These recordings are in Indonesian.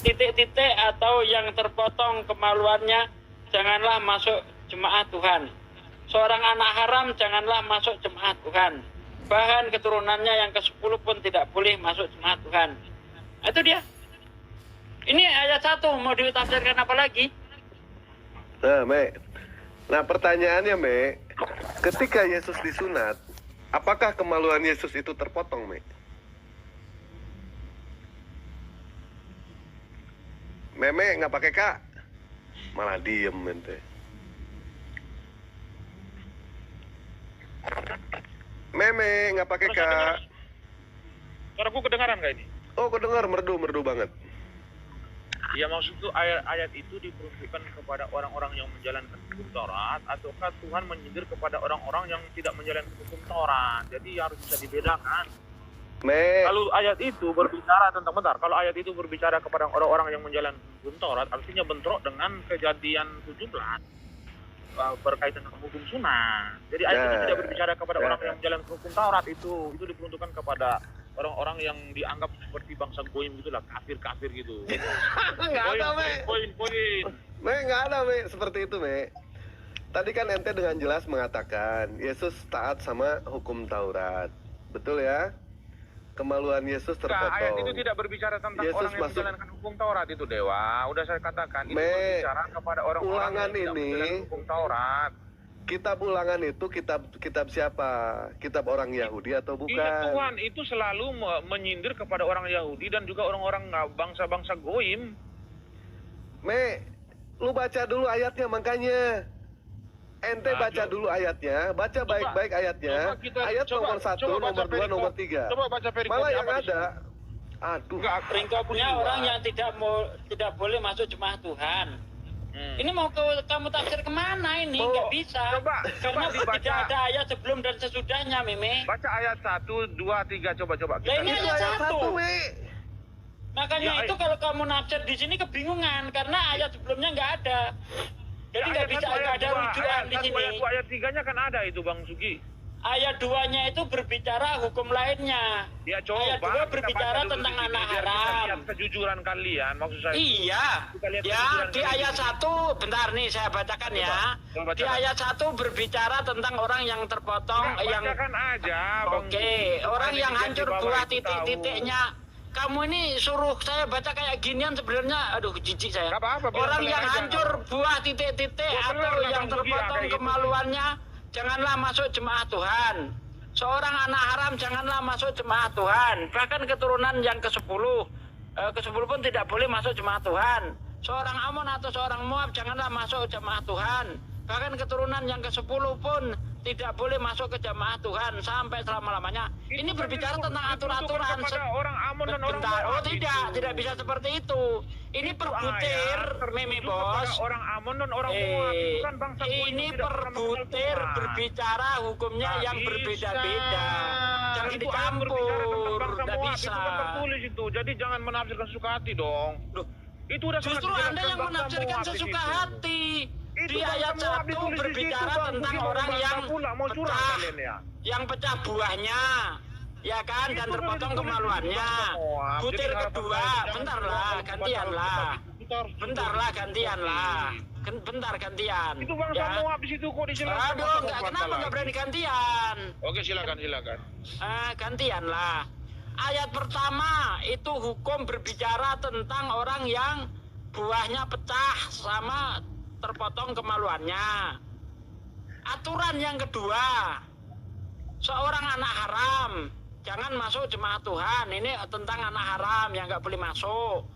titik-titik atau yang terpotong kemaluannya janganlah masuk jemaah Tuhan. Seorang anak haram janganlah masuk jemaah Tuhan. Bahkan keturunannya yang ke-10 pun tidak boleh masuk jemaah Tuhan. Itu dia. Ini ayat 1, mau ditafsirkan apa lagi? Nah, Mek. Nah, pertanyaannya, Mek, ketika Yesus disunat, apakah kemaluan Yesus itu terpotong, Mek? Meme nggak pakai kak, malah diem ente. Meme nggak pakai kak. Suaraku kedengaran gak ini? Oh, kedengar merdu banget. Ya maksud tuh ayat itu diperuntukkan kepada orang-orang yang menjalankan hukum Taurat, ataukah Tuhan menyindir kepada orang-orang yang tidak menjalankan hukum Taurat? Jadi harus bisa dibedakan. Kalau ayat itu berbicara tentang kalau ayat itu berbicara kepada orang-orang yang menjalankan hukum Taurat, artinya bentrok dengan kejadian 17 berkaitan dengan hukum sunnah. Jadi ayat itu tidak berbicara kepada orang yang menjalankan hukum Taurat, itu diperuntukkan kepada orang-orang yang dianggap seperti bangsa goyim gitulah, kafir gitu. Nggak ada, Me. Poin. Me, nggak ada, Me. Seperti itu, Me. Tadi kan ente dengan jelas mengatakan Yesus taat sama hukum Taurat. Betul ya? Kemaluan Yesus terpotong. Ayat itu tidak berbicara tentang Yesus orang yang menjalankan hukum Taurat itu, Dewa. Udah saya katakan, itu berbicara kepada orang-orang yang tidak menjalankan hukum Taurat. Kitab Ulangan itu kitab siapa? Kitab orang Yahudi atau bukan? Iya, Tuhan itu selalu menyindir kepada orang Yahudi dan juga orang-orang bangsa-bangsa goim. Me, lu baca dulu ayatnya makanya. Ente baca dulu ayatnya, baca baik-baik ayatnya. Ayat nomor 1, nomor 2, nomor 3. Coba baca perikop. Malah yang ada, aduh. Perikopnya orang yang tidak boleh masuk jemaah Tuhan. Ini mau kamu tafsir kemana ini? Nggak bisa. Karena dibaca. tidak ada ayat sebelum dan sesudahnya, Meme. Baca ayat 1, 2, 3, coba. Nah, ini ayat 1. Me. Makanya itu kalau kamu nafsir di sini kebingungan karena ayat sebelumnya nggak ada. Jadi nggak bisa ada rujukan di sini. Ayat 3-nya kan ada itu, Bang Sugi. Ayat 2-nya itu berbicara hukum lainnya. Ya, coba, ayat 2 berbicara tentang anak haram. Lihat kejujuran kalian, maksud saya. Iya. Ya, di ayat 1, bentar nih saya bacakan ya. Di ayat 1 berbicara tentang orang yang terpotong. Bacakan aja, Bang. Oke, orang yang hancur buah titik-titiknya. Kamu ini suruh saya baca kayak ginian sebenarnya, aduh jijik saya. Orang yang hancur buah titik-titik atau yang terpotong kemaluannya, janganlah masuk jemaah Tuhan. Seorang anak haram janganlah masuk jemaah Tuhan. Bahkan keturunan yang ke-10 pun tidak boleh masuk jemaah Tuhan. Seorang Amon atau seorang Moab janganlah masuk jemaah Tuhan. Bahkan keturunan yang ke-10 pun tidak boleh masuk ke jemaah Tuhan sampai selama-lamanya. Ini berbicara tentang aturan-aturan. Orang Amon dan orang Moab. Oh tidak bisa seperti itu. Ini perbutir, Meme Bos. Orang Amon dan orang Moab itu kan bangsa ini perbutir berbicara hukumnya yang berbeda-beda. Jangan dicampur. Tidak bisa. Itu kan tertulis itu. Jadi jangan menafsirkan sesuka hati dong. Itu udah justru Anda yang menafsirkan sesuka hati. Di ayat 1 berbicara tentang orang yang pecah buahnya, ya kan, dan terpotong kemaluannya. Butir kedua, bentarlah gantian. Itu bangsa Moab di situ kok dijelaskan. Aduh, kenapa nggak berani gantian? Oke, silakan. Gantian lah. Ayat pertama itu hukum berbicara tentang orang yang buahnya pecah sama terpotong kemaluannya. Aturan yang kedua, seorang anak haram jangan masuk jemaah Tuhan. Ini tentang anak haram yang nggak boleh masuk.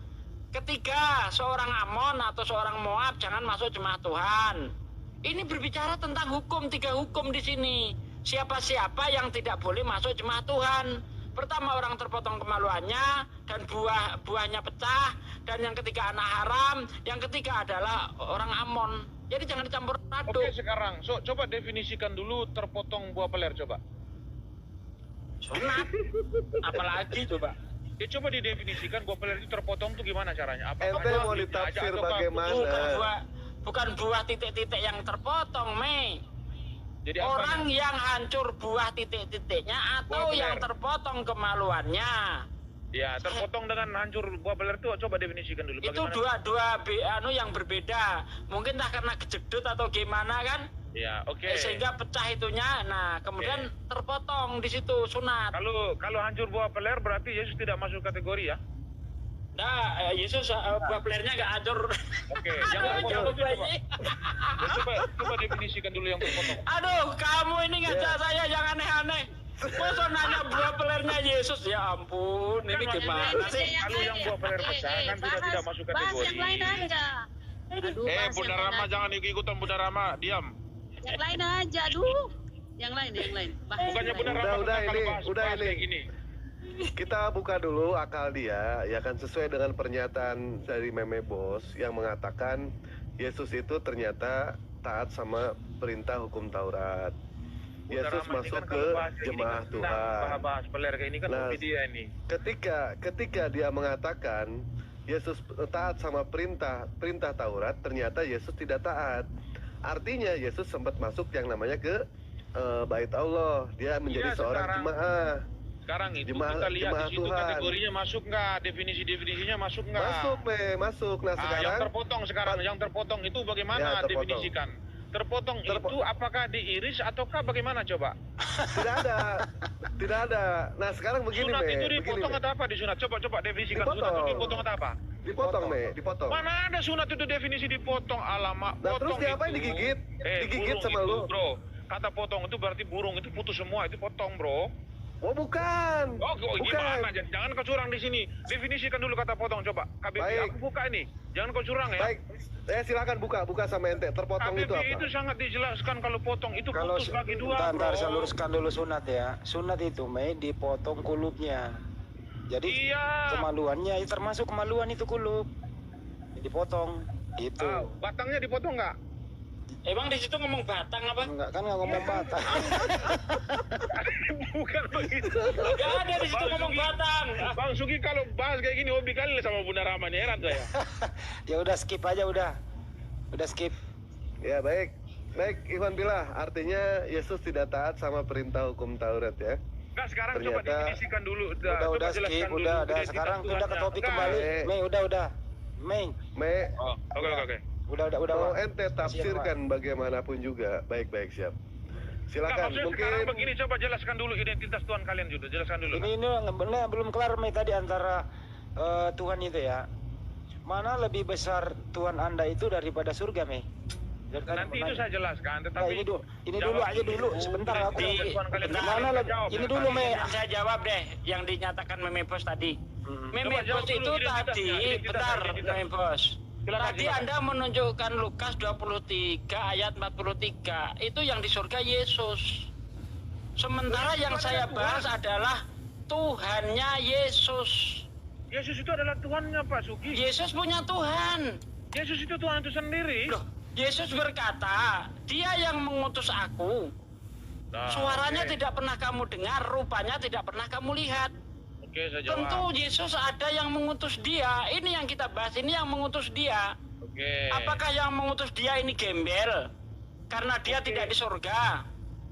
Ketiga, seorang Amon atau seorang Moab jangan masuk jemaah Tuhan. Ini berbicara tentang hukum, 3 hukum di sini. Siapa-siapa yang tidak boleh masuk jemaah Tuhan. Pertama, orang terpotong kemaluannya dan buahnya pecah, dan yang ketiga anak haram, yang ketiga adalah orang Amon. Jadi jangan dicampur aduk. Oke, sekarang coba definisikan dulu terpotong buah peler, coba. Sunat. Apalagi coba. Ya coba didefinisikan buah peler itu terpotong tuh gimana caranya? Ente mau ditafsir bagaimana? Bukan buah titik-titik yang terpotong, Mei. Jadi orang yang hancur buah titik-titiknya atau yang terpotong kemaluannya. Ya, terpotong dengan hancur buah beler itu coba definisikan dulu. Itu Bagaimana? dua yang berbeda. Mungkin entah karena kejedut atau gimana kan? Ya, oke. Sehingga pecah itunya. Nah, kemudian terpotong di situ sunat. Kalau hancur buah beler berarti Yesus tidak masuk kategori ya? Nah, Yesus buah belernya nggak hancur. Oke, yang terpotong itu coba definisikan dulu yang terpotong. Aduh, kamu ini ngajak saya yang aneh-aneh. Masa nanya buah belernya Yesus, ya ampun, ini gimana sih? Kalau yang buah beler pecah kan sudah tidak masuk kategori. Bahas yang lain aja. Aduh, bahas Bunda yang Rama lain aja. jangan ikut-ikutan Bunda Rama, diam. Yang lain aja, aduh. Yang lain. Bahas Bukannya yang Bunda lain. Rama Udah kalau ini, bahas udah bahas ini. kayak gini. Kita buka dulu akal dia, ya kan, sesuai dengan pernyataan dari Meme Bos yang mengatakan Yesus itu ternyata taat sama perintah hukum Taurat. Bunda Yesus Rama, ini masuk kan ke kalau bahas kayak gini jemaah kan Tuhan. bahas beler kayak ini kan Nah, hobi dia ini. Ketika dia mengatakan Yesus taat sama perintah Taurat, ternyata Yesus tidak taat. Artinya Yesus sempat masuk yang namanya ke Bait Allah. Dia menjadi Iya, seorang sekarang. jemaah. Sekarang itu Jemaah- kita lihat jemaah di situ Tuhan. kategorinya masuk nggak, definisinya masuk nggak? Masuk. Nah, Yang sekarang terpotong sekarang, yang terpotong itu bagaimana Ya, terpotong. definisikan? Terpotong itu apakah diiris ataukah bagaimana coba? tidak ada. Nah, sekarang begini, Sunat Me. itu Begini, dipotong Me. atau apa di sunat? Coba definisikan Dipotong. sunat itu dipotong atau apa? Dipotong, Me. Dipotong. Mana ada sunat itu definisi dipotong, alamak. Nah, terus Potong diapain? itu- Digigit? Digigit burung sama itu, lu? Bro. Kata potong itu berarti burung itu putus semua, itu potong, bro. Oh, bukan. Oh, gimana? Bukan. Jangan kau curang di sini. Definisikan dulu kata potong, coba. KBBI, Baik. aku buka ini. Jangan kau curang ya. Baik. Silakan buka sama ente. Terpotong itu KBBI apa? itu sangat dijelaskan kalau potong itu Kalau putus bagi dua, bentar, bro. saya luruskan dulu sunat ya. Sunat itu Mei dipotong kulupnya. Jadi Iya. kemaluannya itu termasuk kemaluan itu kulup. Dipotong itu. Ah, batangnya dipotong nggak? Emang di situ ngomong batang apa? Enggak kan nggak ngomong batang. Bukan begitu. Gak ada di situ Bang ngomong Sugi. batang. Bang Sugi kalau bahas kayak gini hobi kali sama Bunda Rama nih, heran saya. Ya udah skip aja udah. Udah skip. Ya, baik. Baik, Iwan Billah. Artinya Yesus tidak taat sama perintah hukum Taurat ya. Nggak, sekarang coba Ternyata- definisikan dulu. Udah jelaskan skip, dulu udah identitas sekarang udah ke Tuhannya. topik Nggak. kembali. Eh. Mei udah. Mei, Me, Oh, oke. udah. mau Wak. ente tafsirkan bagaimanapun juga. Baik, siap. Nggak, Silakan. maksudnya Mungkin sekarang begini, coba jelaskan dulu identitas Tuhan kalian juga. Jelaskan dulu. Ini benar belum kelar Mei tadi antara Tuhan itu ya. Mana lebih besar Tuhan Anda itu daripada surga Mei? Nanti itu saya jelaskan, Nah, tetapi ini dulu aja dulu sebentar aku. Tuhan kalian Mana bisa lagi? jawab. Ini dulu Mei. Saya jawab deh yang dinyatakan Meme Bos tadi. Meme Coba jawab Bos dulu itu identitasnya, tadi, identitas. bentar Meme Bos. Silakan, Tadi silakan. Anda menunjukkan Lukas 23 ayat 43. Itu yang di surga Yesus. Sementara yang saya bahas adalah Tuhannya Yesus. Yesus itu adalah Tuhannya, Pak Sugi. Yesus punya Tuhan. Yesus itu Tuhan itu sendiri. Loh, Yesus berkata, Dia yang mengutus aku. Nah, Suaranya oke. tidak pernah kamu dengar, rupanya tidak pernah kamu lihat. Oke, saya jawab. Tentu Yesus ada yang mengutus dia. Ini yang kita bahas, ini yang mengutus dia. Oke. Apakah yang mengutus dia ini gembel? Karena dia Oke. tidak di surga.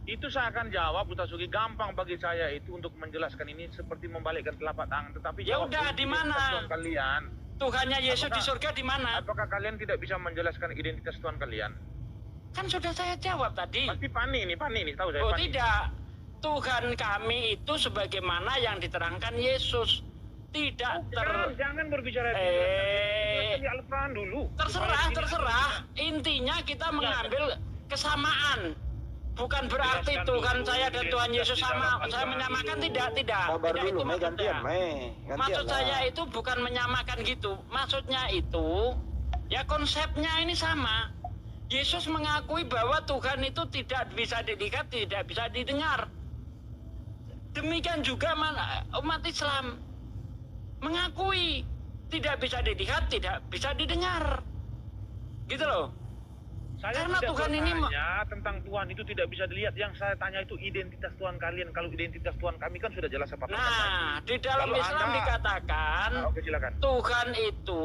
Itu saya akan jawab, Ustaz Sugi. Gampang bagi saya itu untuk menjelaskan ini seperti membalikkan telapak tangan. Tetapi Ya jawab udah, dulu di mana? identitas Tuhan kalian. Tuhannya Yesus Apakah- di surga di mana? Apakah kalian tidak bisa menjelaskan identitas Tuhan kalian? Kan sudah saya jawab tadi. Pasti panik nih, tahu saya Oh panik. tidak. Tuhan kami itu sebagaimana yang diterangkan Yesus. Tidak Jangan berbicara Eh. di Al-Quran dulu. terserah. Intinya kita mengambil kesamaan. Bukan berarti Jelaskan Tuhan dulu saya dan Tuhan identitas Yesus di sama. dalam Saya Al-Quran menyamakan dulu. tidak. Sabar Tidak dulu itu Mei gantian maksudnya. Mei. Gantian Maksud lah. saya itu bukan menyamakan gitu. Maksudnya itu ya konsepnya ini sama. Yesus mengakui bahwa Tuhan itu tidak bisa dilihat, tidak bisa didengar. Demikian juga umat Islam mengakui tidak bisa dilihat, tidak bisa didengar. Gitu loh. Saya Karena tidak Tuhan ini bertanya tentang Tuhan itu tidak bisa dilihat. Yang saya tanya itu identitas Tuhan kalian. Kalau identitas Tuhan kami kan sudah jelas apa Nah, di dalam Lalu Islam Anda- dikatakan Oke, silakan. Tuhan itu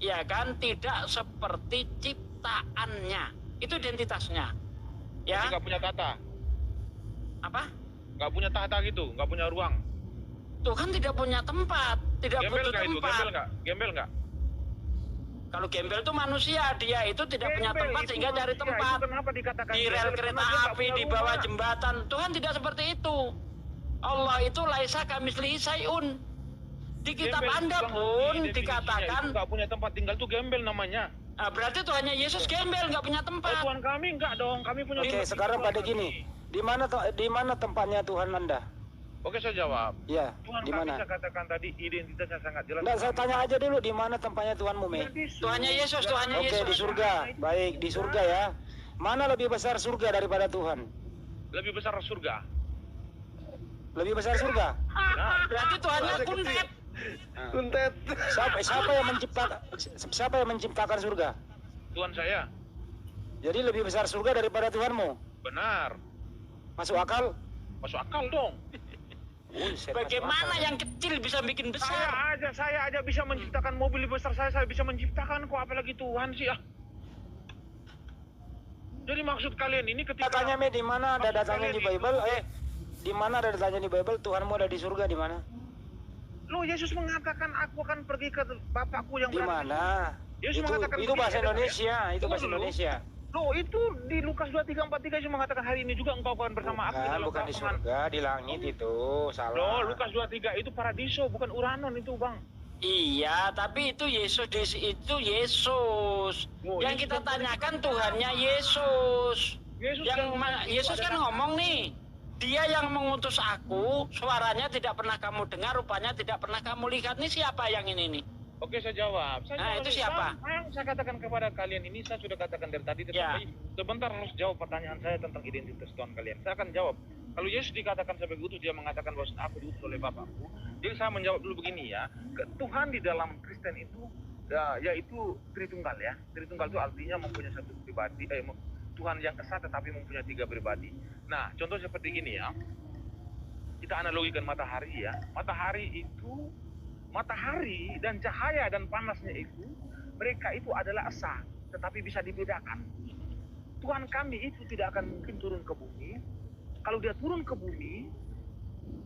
ya kan tidak seperti ciptaannya. Itu identitasnya. Jadi Ya. nggak punya tata, Apa? nggak punya tata gitu, nggak punya ruang. Tuhan tidak punya tempat, tidak Gembel butuh nggak itu? tempat. Gembel nggak? Kalau gembel itu manusia, dia itu tidak punya Gembel tempat itu sehingga cari manusia. tempat. Itu kenapa dikatakan Di gembel? rel Karena kereta dia nggak api, punya di bawah rumah. jembatan. Tuhan tidak seperti itu. Allah itu laisa kamislihi syai'un. Di kitab Gembel Anda itu pun definisinya, dikatakan, itu nggak punya tempat tinggal tuh gembel namanya. berarti Tuhannya Yesus gembel, nggak punya Oh, tempat. Tuhan kami enggak dong, kami punya Oke, tempat sekarang tinggal pada kami. gini. Di mana tempatnya Tuhan Anda? Oke, saya jawab. Ya, Tuhan di kami mana? saya katakan tadi identitasnya sangat jelas. Enggak, saya tanya aja dulu di mana tempatnya Tuhanmu, Me? Tuhannya Yesus, Tuhannya Oke, Yesus. di surga. Baik, di surga ya. Mana lebih besar surga daripada Tuhan? Lebih besar surga. Lebih besar surga? Nah, Berarti Tuhannya Masih kuntet. Kuntet. Siapa yang menciptakan surga? Tuhan saya. Jadi lebih besar surga daripada Tuhanmu. Benar. Masuk akal? Masuk akal dong. Buset, masuk Bagaimana akal. yang kecil bisa bikin besar? Saya aja bisa menciptakan mobil lebih besar saya bisa menciptakan kok apalagi Tuhan sih ah. Jadi maksud kalian ini ketika Datanya, Me, di mana ada Maksud datanya kalian di Bible? Di mana ada datanya di Bible? Tuhanmu ada di surga di mana? Loh, Yesus mengatakan aku akan pergi ke Bapakku yang Di berada mana? Yesus Itu mengatakan bahasa begini, Indonesia, itu bahasa Tunggu dulu. Indonesia. Loh, itu di Lukas 23:43 Yesus mengatakan hari ini juga engkau akan bersama aku dalam Bukan di kerajaan. surga, di langit itu. Salah. Loh, Lukas 23 itu paradiso, bukan Uranon itu, Bang. Iya, tapi itu Yesus, itu Yesus. Oh, Yang Yesus kita kan- tanyakan Tuhannya Yesus. Yesus Yesus kan ngomong nih, dia yang mengutus aku, suaranya tidak pernah kamu dengar, rupanya tidak pernah kamu lihat. Nih siapa yang ini nih? Oke, saya jawab. Nah, itu siapa? Yang saya katakan kepada kalian ini, saya sudah katakan dari tadi, Ya. tetapi sebentar harus jawab pertanyaan saya tentang identitas Tuhan kalian. Saya akan jawab. Kalau Yesus dikatakan sebagai utus, dia mengatakan bahwa aku diutus oleh Bapakku. Jadi saya menjawab dulu begini ya, Tuhan di dalam Kristen itu, yaitu Tritunggal ya. Tritunggal itu artinya mempunyai satu pribadi, Tuhan yang esa tetapi mempunyai 3 pribadi. Nah, contoh seperti gini ya. Kita analogikan matahari ya. Matahari dan cahaya dan panasnya itu, mereka itu adalah esa, tetapi bisa dibedakan. Tuhan kami itu tidak akan mungkin turun ke bumi. Kalau dia turun ke bumi,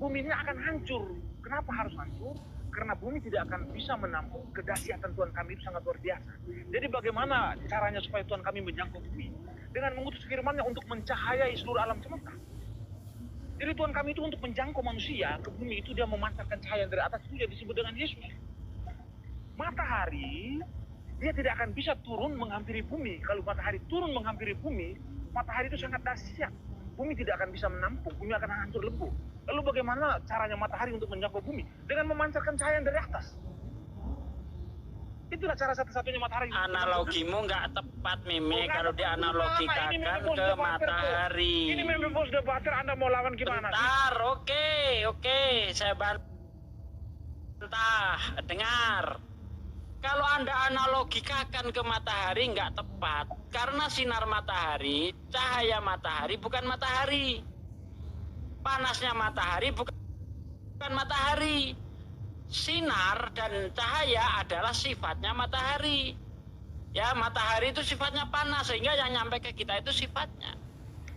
buminya akan hancur. Kenapa harus hancur? Karena bumi tidak akan bisa menampung kedahsyatan Tuhan kami itu sangat luar biasa. Jadi bagaimana caranya supaya Tuhan kami menjangkau bumi? Dengan mengutus firman-Nya untuk mencahayai seluruh alam semesta. Jadi Tuhan kami itu untuk menjangkau manusia ke bumi itu dia memancarkan cahaya dari atas, itu dia disebut dengan Yesus. Matahari dia tidak akan bisa turun menghampiri bumi. Kalau matahari turun menghampiri bumi, matahari itu sangat dahsyat. Bumi tidak akan bisa menampung, bumi akan hancur lebur. Lalu bagaimana caranya matahari untuk menjangkau bumi? Dengan memancarkan cahaya dari atas. Itulah cara satu-satunya matahari. Analogimu nggak tepat, Meme, Bukan, kalau dianalogikan ini ke memang bos debater, matahari. tuh. Ini memang bos debater, Anda mau lawan gimana? Bentar, oke, saya bantah. Dengar, kalau Anda analogikakan ke matahari nggak tepat, karena sinar matahari, cahaya matahari bukan matahari, panasnya matahari bukan matahari. Sinar dan cahaya adalah sifatnya matahari. Ya, matahari itu sifatnya panas, sehingga yang nyampe ke kita itu sifatnya.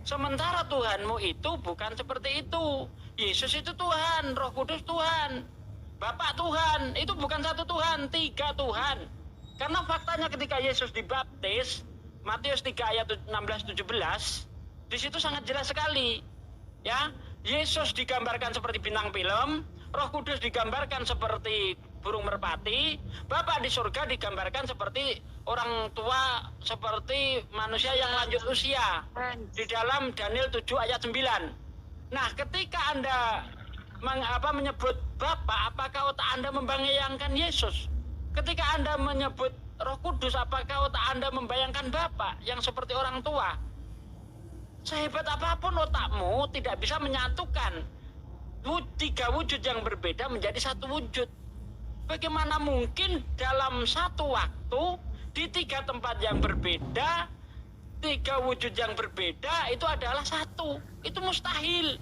Sementara Tuhanmu itu bukan seperti itu. Yesus itu Tuhan, Roh Kudus Tuhan, Bapak Tuhan. Itu bukan satu Tuhan, 3 Tuhan. Karena faktanya ketika Yesus dibaptis, Matius 3 ayat 16-17, di situ sangat jelas sekali. Ya, Yesus digambarkan seperti bintang film, Roh Kudus digambarkan seperti burung merpati, Bapa di surga digambarkan seperti orang tua, seperti manusia yang lanjut usia. Di dalam Daniel 7 ayat 9. Nah, ketika Anda menyebut Bapa, apakah otak Anda membayangkan Yesus? Ketika Anda menyebut Roh Kudus, apakah otak Anda membayangkan Bapa yang seperti orang tua? Sehebat apapun otakmu tidak bisa menyatukan 3 wujud yang berbeda menjadi satu wujud. Bagaimana mungkin dalam satu waktu di 3 tempat yang berbeda, 3 wujud yang berbeda itu adalah satu? Itu mustahil.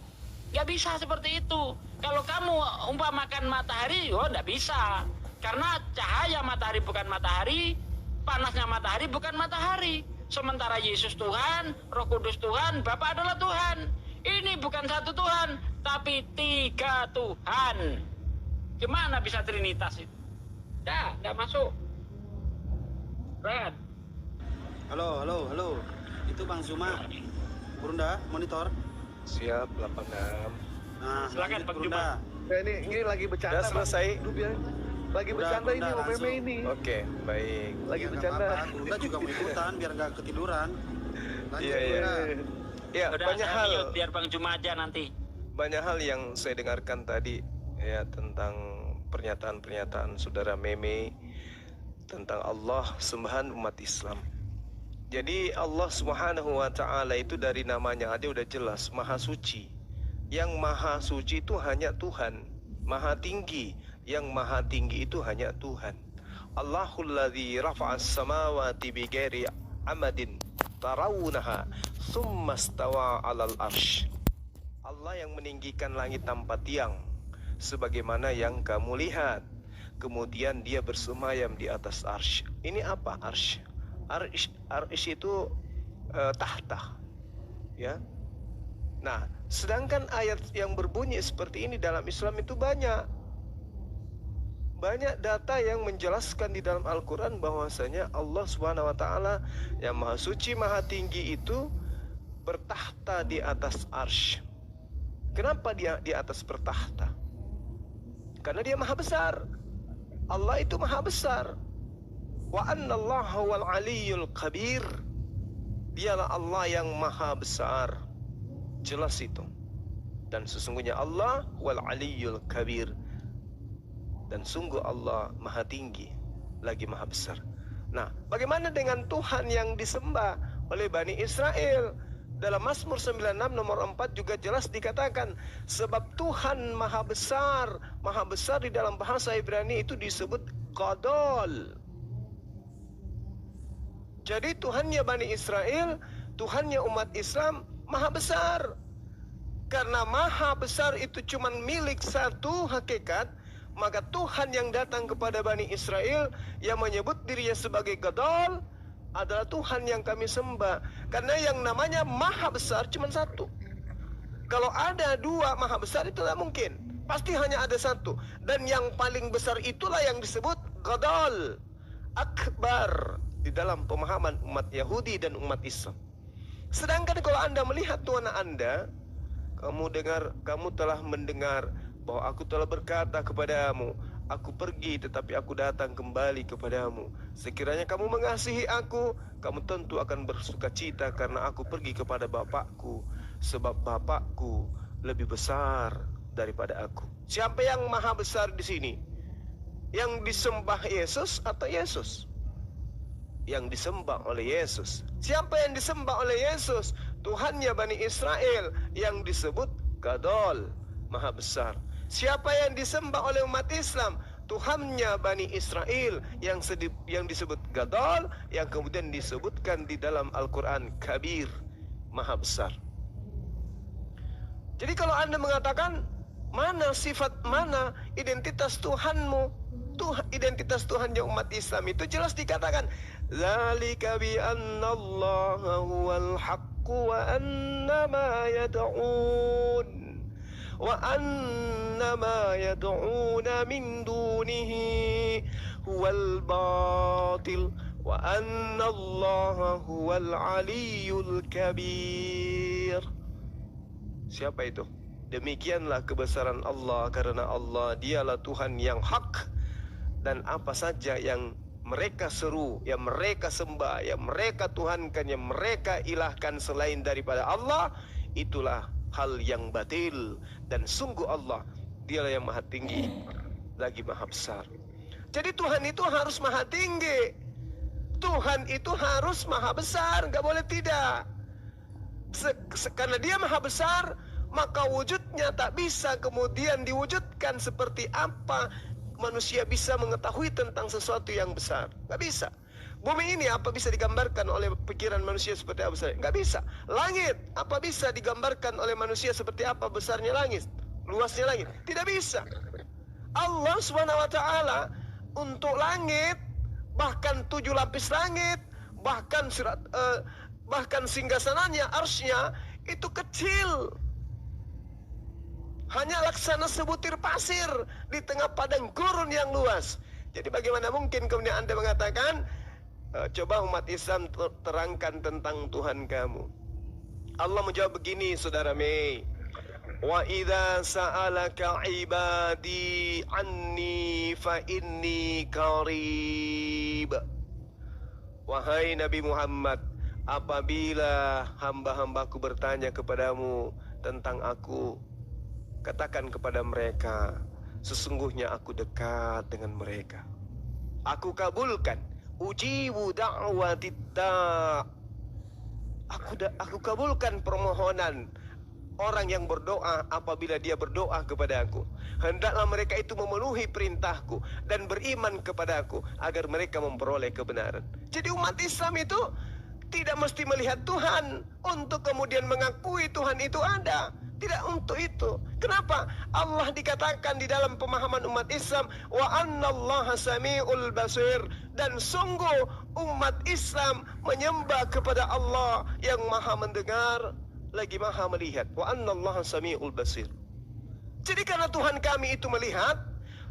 Nggak bisa seperti itu. Kalau kamu umpamakan matahari, nggak bisa. Karena cahaya matahari bukan matahari, panasnya matahari bukan matahari. Sementara Yesus Tuhan, Roh Kudus Tuhan, Bapa adalah Tuhan. Ini bukan satu Tuhan, tapi 3 Tuhan. Gimana bisa trinitas itu? Nggak masuk. Red. Halo. Itu Bang Zuma. Burunda, monitor. Siap, 86. Nah, Silakan, lanjut, Bang Burunda. Ini lagi bercanda. Udah selesai? Bang. Hidup ya. Lagi Udah, bercanda ini langsung. Meme ini. Oke, baik. Lagi Ya, nggak bercanda. apa-apa. Burunda juga mau ikutan biar nggak ketiduran. Lanjut, Iya, iya. Burunda. Ya, Udah, banyak saya hal. mute, biar Bang Juma aja nanti. Banyak hal yang saya dengarkan tadi ya tentang pernyataan-pernyataan saudara Meme tentang Allah sembahan umat Islam. Jadi Allah Subhanahu wa taala itu dari namanya aja udah jelas Maha Suci. Yang Maha Suci itu hanya Tuhan, Maha Tinggi. Yang Maha Tinggi itu hanya Tuhan. Allahul ladzi rafa'as samawati bighairi amadin tarawunaha tsumma stawa 'alal arsy. Allah yang meninggikan langit tanpa tiang sebagaimana yang kamu lihat. Kemudian dia bersemayam di atas arsy. Ini apa arsy? Arsy itu tahta. Ya. Nah, sedangkan ayat yang berbunyi seperti ini dalam Islam itu banyak. Banyak data yang menjelaskan di dalam Al-Quran bahwasanya Allah Subhanahu wa taala yang Maha Suci, Maha Tinggi itu bertahta di atas arsy. Kenapa dia di atas bertahta? Karena dia maha besar. Allah itu maha besar. Wa annallaha wal aliyyul kabir. Dialah Allah yang maha besar. Jelas itu. Dan sesungguhnya Allah wal aliyyul kabir. Dan sungguh Allah maha tinggi lagi maha besar. Nah, bagaimana dengan Tuhan yang disembah oleh Bani Israel? Dalam Mazmur 96 nomor 4 juga jelas dikatakan sebab Tuhan maha besar. Maha besar di dalam bahasa Ibrani itu disebut Qadol. Jadi Tuhannya Bani Israel, Tuhannya umat Islam maha besar. Karena maha besar itu cuma milik satu hakikat, maka Tuhan yang datang kepada Bani Israel yang menyebut dirinya sebagai Qadol adalah Tuhan yang kami sembah. Karena yang namanya maha besar cuma satu. Kalau ada dua maha besar itu tidak mungkin. Pasti hanya ada satu. Dan yang paling besar itulah yang disebut Qadol Akbar di dalam pemahaman umat Yahudi dan umat Islam. Sedangkan kalau Anda melihat Tuhan Anda, kamu telah mendengar bahwa aku telah berkata kepadamu, aku pergi tetapi aku datang kembali kepadamu. Sekiranya kamu mengasihi aku, kamu tentu akan bersuka cita karena aku pergi kepada Bapakku. Sebab Bapakku lebih besar daripada aku. Siapa yang maha besar di sini? Yang disembah Yesus atau Yesus? Yang disembah oleh Yesus. Siapa yang disembah oleh Yesus? Tuhannya Bani Israel yang disebut Qadol, maha besar. Siapa yang disembah oleh umat Islam? Tuhannya Bani Israel yang disebut Qadol, yang kemudian disebutkan di dalam Al-Quran Kabir, maha besar. Jadi kalau Anda mengatakan mana sifat, mana identitas Tuhanmu, identitas Tuhannya umat Islam itu jelas dikatakan zalika bi annallaha huwal haqqu wa annama yad'un wa annama yad'una min dunihi huwal batil wa annallaha huwal aliyyul kabir. Siapa itu? Demikianlah kebesaran Allah karena Allah dialah Tuhan yang hak. Dan apa saja yang mereka seru, yang mereka sembah, yang mereka tuhankan, yang mereka ilahkan selain daripada Allah, itulah hal yang batil. Dan sungguh Allah, dialah yang maha tinggi lagi maha besar. Jadi Tuhan itu harus maha tinggi, Tuhan itu harus maha besar, gak boleh tidak. Karena dia maha besar, maka wujudnya tak bisa kemudian diwujudkan seperti apa manusia bisa mengetahui tentang sesuatu yang besar. Gak bisa. Bumi ini apa bisa digambarkan oleh pikiran manusia seperti apa besar? Gak bisa. Langit apa bisa digambarkan oleh manusia seperti apa besarnya langit, luasnya langit? Tidak bisa. Allah SWT untuk langit, bahkan 7 lapis langit, bahkan singgasananya, arsy-nya itu kecil. hanya laksana sebutir pasir di tengah padang gurun yang luas. Jadi bagaimana mungkin kemudian Anda mengatakan, coba umat Islam terangkan tentang Tuhan kamu. Allah menjawab begini, saudara Mei. Wa idza sa'alaka ibadi anni fa inni qarib. Wahai Nabi Muhammad, apabila hamba-hambaku bertanya kepadamu tentang aku, katakan kepada mereka, sesungguhnya aku dekat dengan mereka. Aku kabulkan. Ujibu da'watid da'. Aku kabulkan permohonan orang yang berdoa apabila dia berdoa kepada aku. Hendaklah mereka itu memenuhi perintahku dan beriman kepada aku agar mereka memperoleh kebenaran. Jadi umat Islam itu tidak mesti melihat Tuhan untuk kemudian mengakui Tuhan itu ada. Tidak untuk itu. Kenapa? Allah dikatakan di dalam pemahaman umat Islam, wa annallaha sami'ul basir, dan sungguh umat Islam menyembah kepada Allah yang maha mendengar lagi maha melihat. Wa annallaha sami'ul basir. Jadi karena Tuhan kami itu melihat,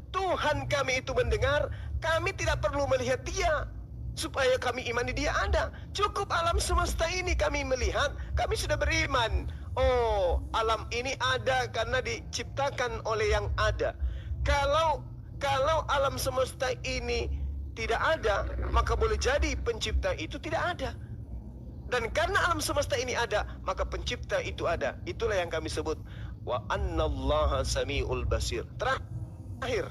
Tuhan kami itu mendengar, kami tidak perlu melihat Dia supaya kami imani Dia ada. Cukup alam semesta ini kami melihat, kami sudah beriman. Oh, alam ini ada karena diciptakan oleh yang ada. Kalau alam semesta ini tidak ada, maka boleh jadi pencipta itu tidak ada. Dan karena alam semesta ini ada, maka pencipta itu ada. Itulah yang kami sebut wa annallaha sami'ul basir. Terakhir,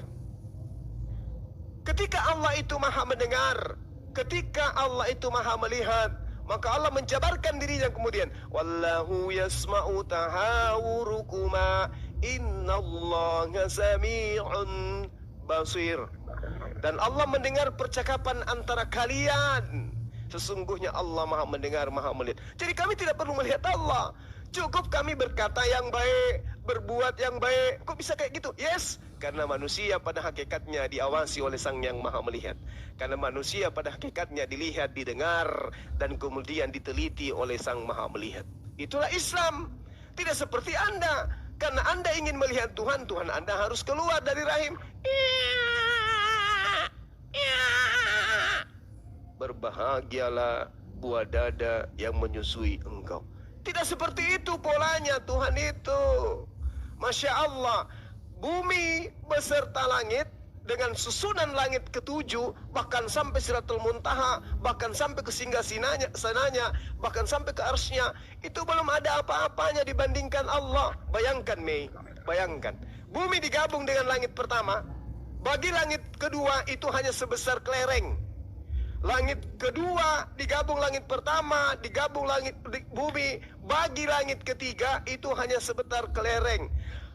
ketika Allah itu maha mendengar, ketika Allah itu maha melihat, maka Allah menjabarkan dirinya kemudian, wallahu yasma'u tahawurukuma innallaha sami'un basir. Dan Allah mendengar percakapan antara kalian. Sesungguhnya Allah maha mendengar, maha melihat. Jadi kami tidak perlu melihat Allah. Cukup kami berkata yang baik, berbuat yang baik. Kok bisa kayak gitu? Yes, karena manusia pada hakikatnya diawasi oleh Sang Yang Maha Melihat. Karena manusia pada hakikatnya dilihat, didengar, dan kemudian diteliti oleh Sang Maha Melihat. Itulah Islam. Tidak seperti Anda. Karena Anda ingin melihat Tuhan, Tuhan Anda harus keluar dari rahim. Berbahagialah buah dada yang menyusui engkau. Tidak seperti itu polanya Tuhan itu. Masya Allah, bumi beserta langit dengan susunan langit ketujuh, bahkan sampai Siratul Muntaha, bahkan sampai ke singgasananya, bahkan sampai ke arsy-Nya, itu belum ada apa-apanya dibandingkan Allah. Bayangkan Mei, bayangkan, bumi digabung dengan langit pertama, bagi langit kedua itu hanya sebesar kelereng. Langit kedua digabung langit pertama, digabung langit bumi, bagi langit ketiga itu hanya sebentar kelereng.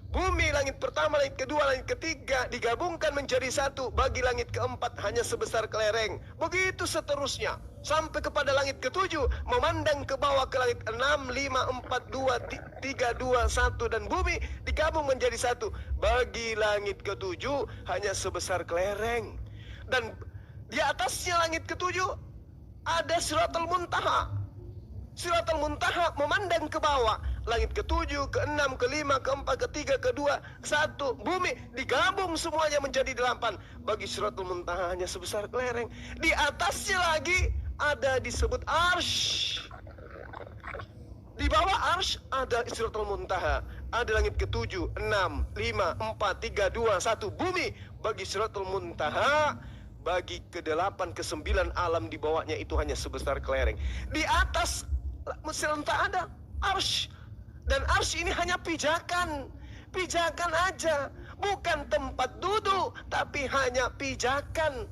Bumi, langit pertama, langit kedua, langit ketiga digabungkan menjadi satu, bagi langit keempat hanya sebesar kelereng. Begitu seterusnya sampai kepada langit ketujuh, memandang ke bawah ke langit 6, 5, 4, 2, 3, 2, 1 dan bumi digabung menjadi satu, bagi langit ketujuh hanya sebesar kelereng. Dan di atasnya langit ketujuh ada Siratul Muntaha. Siratul Muntaha memandang ke bawah, langit ketujuh, keenam, kelima, keempat, ketiga, kedua, satu, bumi digabung semuanya menjadi 8. Bagi Siratul Muntaha hanya sebesar kelereng. Di atasnya lagi ada disebut arsy. Di bawah arsy ada Siratul Muntaha. Ada langit ketujuh, 6, 5, 4, 3, 2, 1, bumi. Bagi Siratul Muntaha, bagi ke-8, ke-9 alam di bawahnya itu hanya sebesar kelereng. Di atas serentak ada arsy. Dan arsy ini hanya pijakan. Pijakan aja. Bukan tempat duduk, tapi hanya pijakan.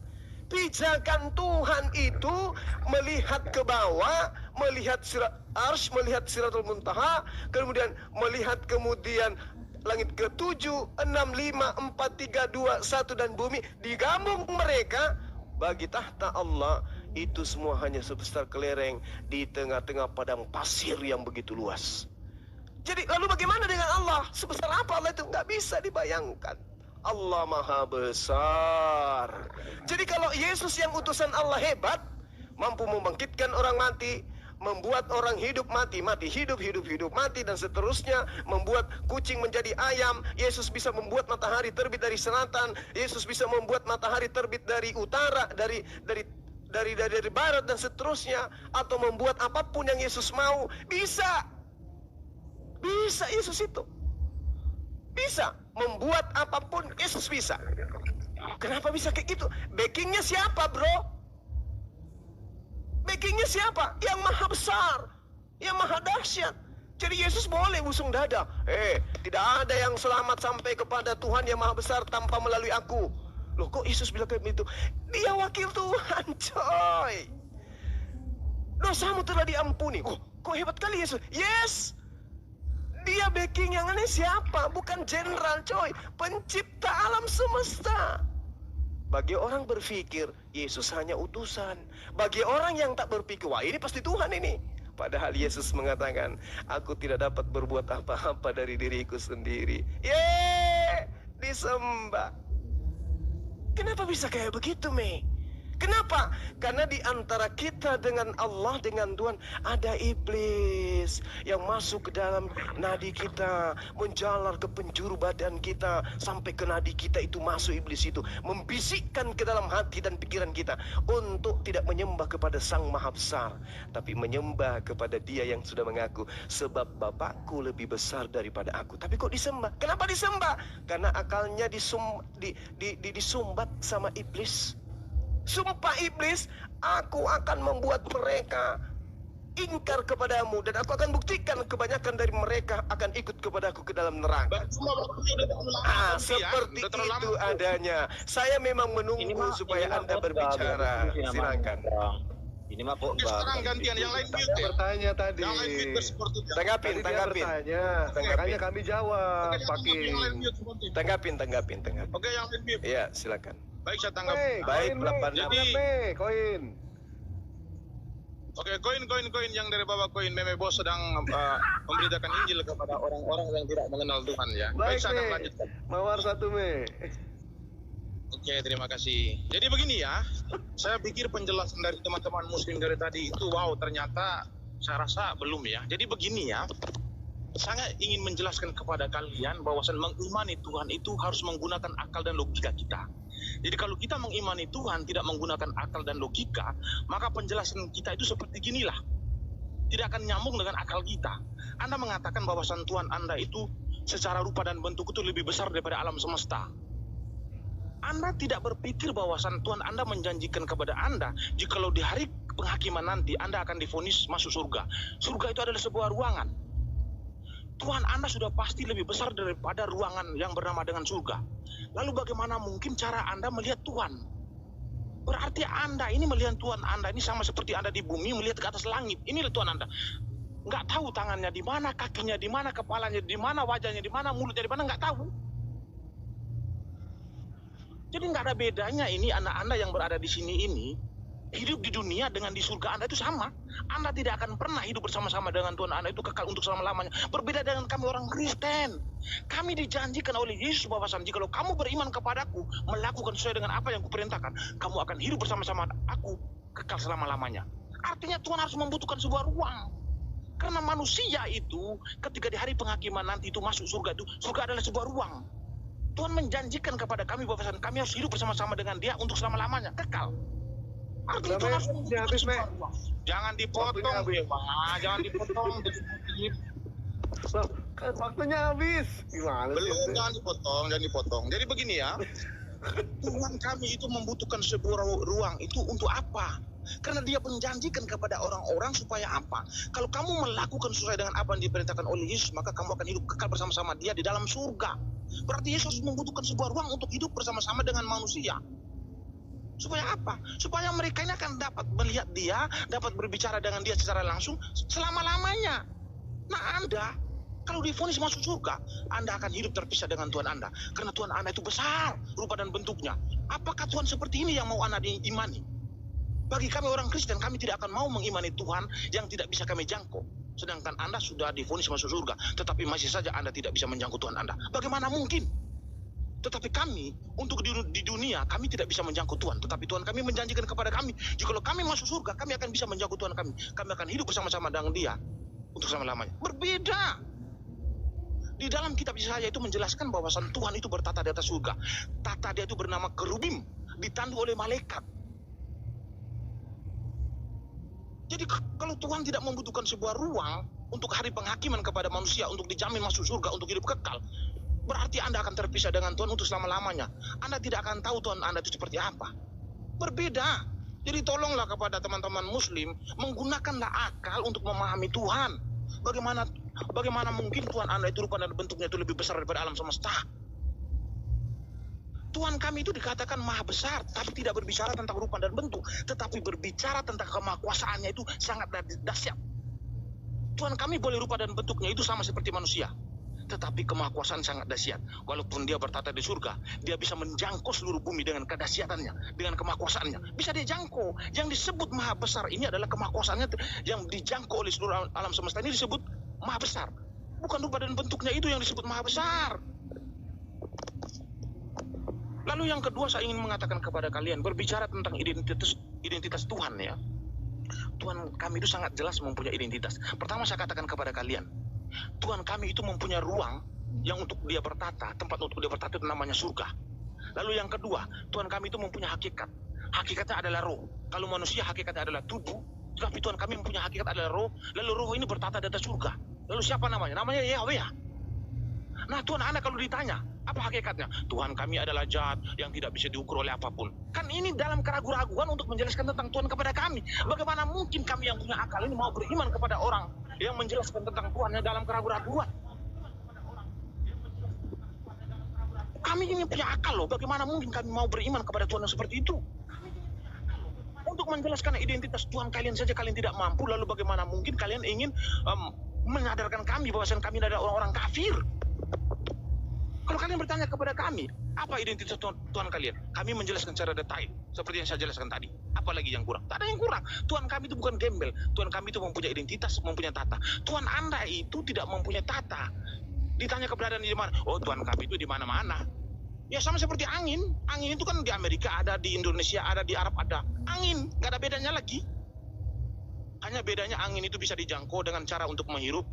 Pijakan Tuhan itu melihat ke bawah, melihat arsy, melihat Siratul Muntaha, kemudian melihat kemudian langit ketujuh, 6, 5, 4, 3, 2, 1 dan bumi digabung mereka. Bagi tahta Allah itu semua hanya sebesar kelereng di tengah-tengah padang pasir yang begitu luas. Jadi lalu bagaimana dengan Allah? Sebesar apa Allah itu? Nggak bisa dibayangkan. Allah maha besar. Jadi kalau Yesus yang utusan Allah hebat, mampu membangkitkan orang mati, membuat orang hidup mati, mati, hidup, hidup, hidup, mati, dan seterusnya, membuat kucing menjadi ayam. Yesus bisa membuat matahari terbit dari selatan, Yesus bisa membuat matahari terbit dari utara, dari barat, dan seterusnya, atau membuat apapun yang Yesus mau. Bisa Yesus itu bisa membuat apapun. Yesus bisa. Kenapa bisa kayak gitu? Backingnya siapa, bro? Backingnya siapa? Yang maha besar, yang maha dahsyat. Jadi Yesus boleh busung dada. Tidak ada yang selamat sampai kepada Tuhan yang maha besar tanpa melalui aku. Loh, kok Yesus bilang kayak begitu? Dia wakil Tuhan, coy. Dosamu telah diampuni. Kok hebat kali Yesus? Yes. Dia backing yang aneh siapa? Bukan jenderal, coy. Pencipta alam semesta. Bagi orang berpikir Yesus hanya utusan. Bagi orang yang tak berpikir, wah ini pasti Tuhan ini. Padahal Yesus mengatakan, aku tidak dapat berbuat apa-apa dari diriku sendiri. Disembah. Kenapa bisa kayak begitu, Mei? Kenapa? Karena di antara kita dengan Allah, dengan Tuhan, ada iblis yang masuk ke dalam nadi kita, menjalar ke penjuru badan kita, sampai ke nadi kita itu masuk iblis itu, membisikkan ke dalam hati dan pikiran kita untuk tidak menyembah kepada Sang Maha Besar, tapi menyembah kepada Dia yang sudah mengaku, sebab Bapakku lebih besar daripada aku. Tapi kok disembah? Kenapa disembah? Karena akalnya disumbat sama iblis. Sumpah iblis, aku akan membuat mereka ingkar kepadamu, dan aku akan buktikan kebanyakan dari mereka akan ikut kepadaku ke dalam neraka. Seperti itu adanya. Saya memang menunggu supaya Anda berbicara. Silakan. Ini mah kok sekarang gantian yang lain mute. Bertanya tadi. Yang lain mute seperti itu. Tanggapin. Makanya kami jawab. Tanggapin. Oke, yang lain mute. Iya, silakan. Baik, saya tanggap. Baik, koin. Oke, koin yang dari Bapak Koin Meme Bos sedang memberitakan Injil kepada orang-orang yang tidak mengenal Tuhan ya. Baik, saya akan lanjutkan. Mawar 1 Me. Oke, terima kasih. Jadi begini ya, saya pikir penjelasan dari teman-teman muslim dari tadi itu wow, ternyata saya rasa belum ya. Jadi begini ya, saya ingin menjelaskan kepada kalian bahwasan mengimani Tuhan itu harus menggunakan akal dan logika kita. Jadi kalau kita mengimani Tuhan tidak menggunakan akal dan logika, maka penjelasan kita itu seperti ginilah. Tidak akan nyambung dengan akal kita. Anda mengatakan bahwasan Tuhan Anda itu secara rupa dan bentuk itu lebih besar daripada alam semesta. Anda tidak berpikir bahwasan Tuhan Anda menjanjikan kepada Anda, jikalau di hari penghakiman nanti Anda akan divonis masuk surga. Surga itu adalah sebuah ruangan. Tuhan Anda sudah pasti lebih besar daripada ruangan yang bernama dengan surga. Lalu bagaimana mungkin cara Anda melihat Tuhan? Berarti Anda ini melihat Tuhan Anda ini sama seperti Anda di bumi melihat ke atas langit. Inilah Tuhan Anda. Nggak tahu tangannya di mana, kakinya di mana, kepalanya di mana, wajahnya di mana, mulutnya di mana, nggak tahu. Jadi nggak ada bedanya ini anak Anda yang berada di sini ini hidup di dunia dengan di surga Anda itu sama. Anda tidak akan pernah hidup bersama-sama dengan Tuhan Anda itu kekal untuk selama-lamanya. Berbeda dengan kami orang Kristen. Kami dijanjikan oleh Yesus bahwasan jikalau kamu beriman kepadaku, melakukan sesuai dengan apa yang kuperintahkan, kamu akan hidup bersama-sama aku kekal selama-lamanya. Artinya Tuhan harus membutuhkan sebuah ruang. Karena manusia itu ketika di hari penghakiman nanti itu masuk surga itu, surga adalah sebuah ruang. Tuhan menjanjikan kepada kami bahwasan kami harus hidup bersama-sama dengan Dia untuk selama-lamanya, kekal. Artinya Tuhan harus membutuhkan sebuah ruang. Jangan dipotong, jangan dipotong. Waktunya habis. Gimana belum, jangan dipotong. Jadi begini ya, Tuhan kami itu membutuhkan sebuah ruang itu untuk apa? Karena Dia menjanjikan kepada orang-orang supaya apa? Kalau kamu melakukan sesuai dengan apa yang diperintahkan oleh Yesus, maka kamu akan hidup kekal bersama-sama Dia di dalam surga. Berarti Yesus membutuhkan sebuah ruang untuk hidup bersama-sama dengan manusia. Supaya apa? Supaya mereka ini akan dapat melihat Dia, dapat berbicara dengan Dia secara langsung selama-lamanya. Nah Anda, kalau divonis masuk surga, Anda akan hidup terpisah dengan Tuhan Anda. Karena Tuhan Anda itu besar, rupa dan bentuknya. Apakah Tuhan seperti ini yang mau Anda diimani? Bagi kami orang Kristen, kami tidak akan mau mengimani Tuhan yang tidak bisa kami jangkau. Sedangkan Anda sudah divonis masuk surga, tetapi masih saja Anda tidak bisa menjangkau Tuhan Anda. Bagaimana mungkin? Tetapi kami, untuk di dunia, kami tidak bisa menjangkau Tuhan. Tetapi Tuhan kami menjanjikan kepada kami, jikalau kami masuk surga, kami akan bisa menjangkau Tuhan kami. Kami akan hidup bersama-sama dengan Dia untuk selama-lamanya. Berbeda. Di dalam kitab Yesaya itu menjelaskan bahwasan Tuhan itu bertata di atas surga. Tata Dia itu bernama kerubim, ditandu oleh malaikat. Jadi kalau Tuhan tidak membutuhkan sebuah ruang untuk hari penghakiman kepada manusia, untuk dijamin masuk surga, untuk hidup kekal, berarti Anda akan terpisah dengan Tuhan untuk selama-lamanya. Anda tidak akan tahu Tuhan Anda itu seperti apa. Berbeda. Jadi tolonglah kepada teman-teman muslim, menggunakanlah akal untuk memahami Tuhan. Bagaimana mungkin Tuhan Anda itu rupa dan bentuknya itu lebih besar daripada alam semesta? Tuhan kami itu dikatakan maha besar, tapi tidak berbicara tentang rupa dan bentuk, tetapi berbicara tentang kemahakuasaannya itu sangat dahsyat. Tuhan kami boleh rupa dan bentuknya itu sama seperti manusia, tetapi kemahakuasaan sangat dahsyat. Walaupun Dia bertata di surga, Dia bisa menjangkau seluruh bumi dengan kedahsyatannya, dengan kemahakuasaannya. Bisa Dia jangkau. Yang disebut maha besar ini adalah kemahakuasaannya yang dijangkau oleh seluruh alam semesta ini disebut maha besar. Bukan rupa dan bentuknya itu yang disebut maha besar. Lalu yang kedua saya ingin mengatakan kepada kalian, berbicara tentang identitas Tuhan ya. Tuhan kami itu sangat jelas mempunyai identitas. Pertama saya katakan kepada kalian, Tuhan kami itu mempunyai ruang yang untuk Dia bertata, tempat untuk Dia bertata itu namanya surga. Lalu yang kedua, Tuhan kami itu mempunyai hakikat. Hakikatnya adalah roh. Kalau manusia hakikatnya adalah tubuh, tetapi Tuhan kami mempunyai hakikat adalah roh. Lalu roh ini bertata di atas surga. Lalu siapa namanya? Namanya Yahweh. Nah Tuhan Anda kalau ditanya, apa hakikatnya? Tuhan kami adalah zat yang tidak bisa diukur oleh apapun. Kan ini dalam keraguan-raguan untuk menjelaskan tentang Tuhan kepada kami. Bagaimana mungkin kami yang punya akal ini mau beriman kepada orang yang menjelaskan tentang Tuhannya dalam keraguan-raguan? Kami ini punya akal loh. Bagaimana mungkin kami mau beriman kepada Tuhan yang seperti itu? Untuk menjelaskan identitas Tuhan kalian saja kalian tidak mampu. Lalu bagaimana mungkin kalian ingin menyadarkan kami bahwasanya kami adalah orang-orang kafir? Kalau kalian bertanya kepada kami, apa identitas Tuhan kalian? Kami menjelaskan secara detail, seperti yang saya jelaskan tadi. Apalagi yang kurang? Tak ada yang kurang. Tuhan kami itu bukan gembel. Tuhan kami itu mempunyai identitas, mempunyai tata. Tuhan Anda itu tidak mempunyai tata. Ditanya keberadaan di mana? Oh, Tuhan kami itu di mana-mana. Ya sama seperti angin. Angin itu kan di Amerika ada, di Indonesia ada, di Arab ada. Angin, nggak ada bedanya lagi. Hanya bedanya angin itu bisa dijangkau dengan cara untuk menghirup,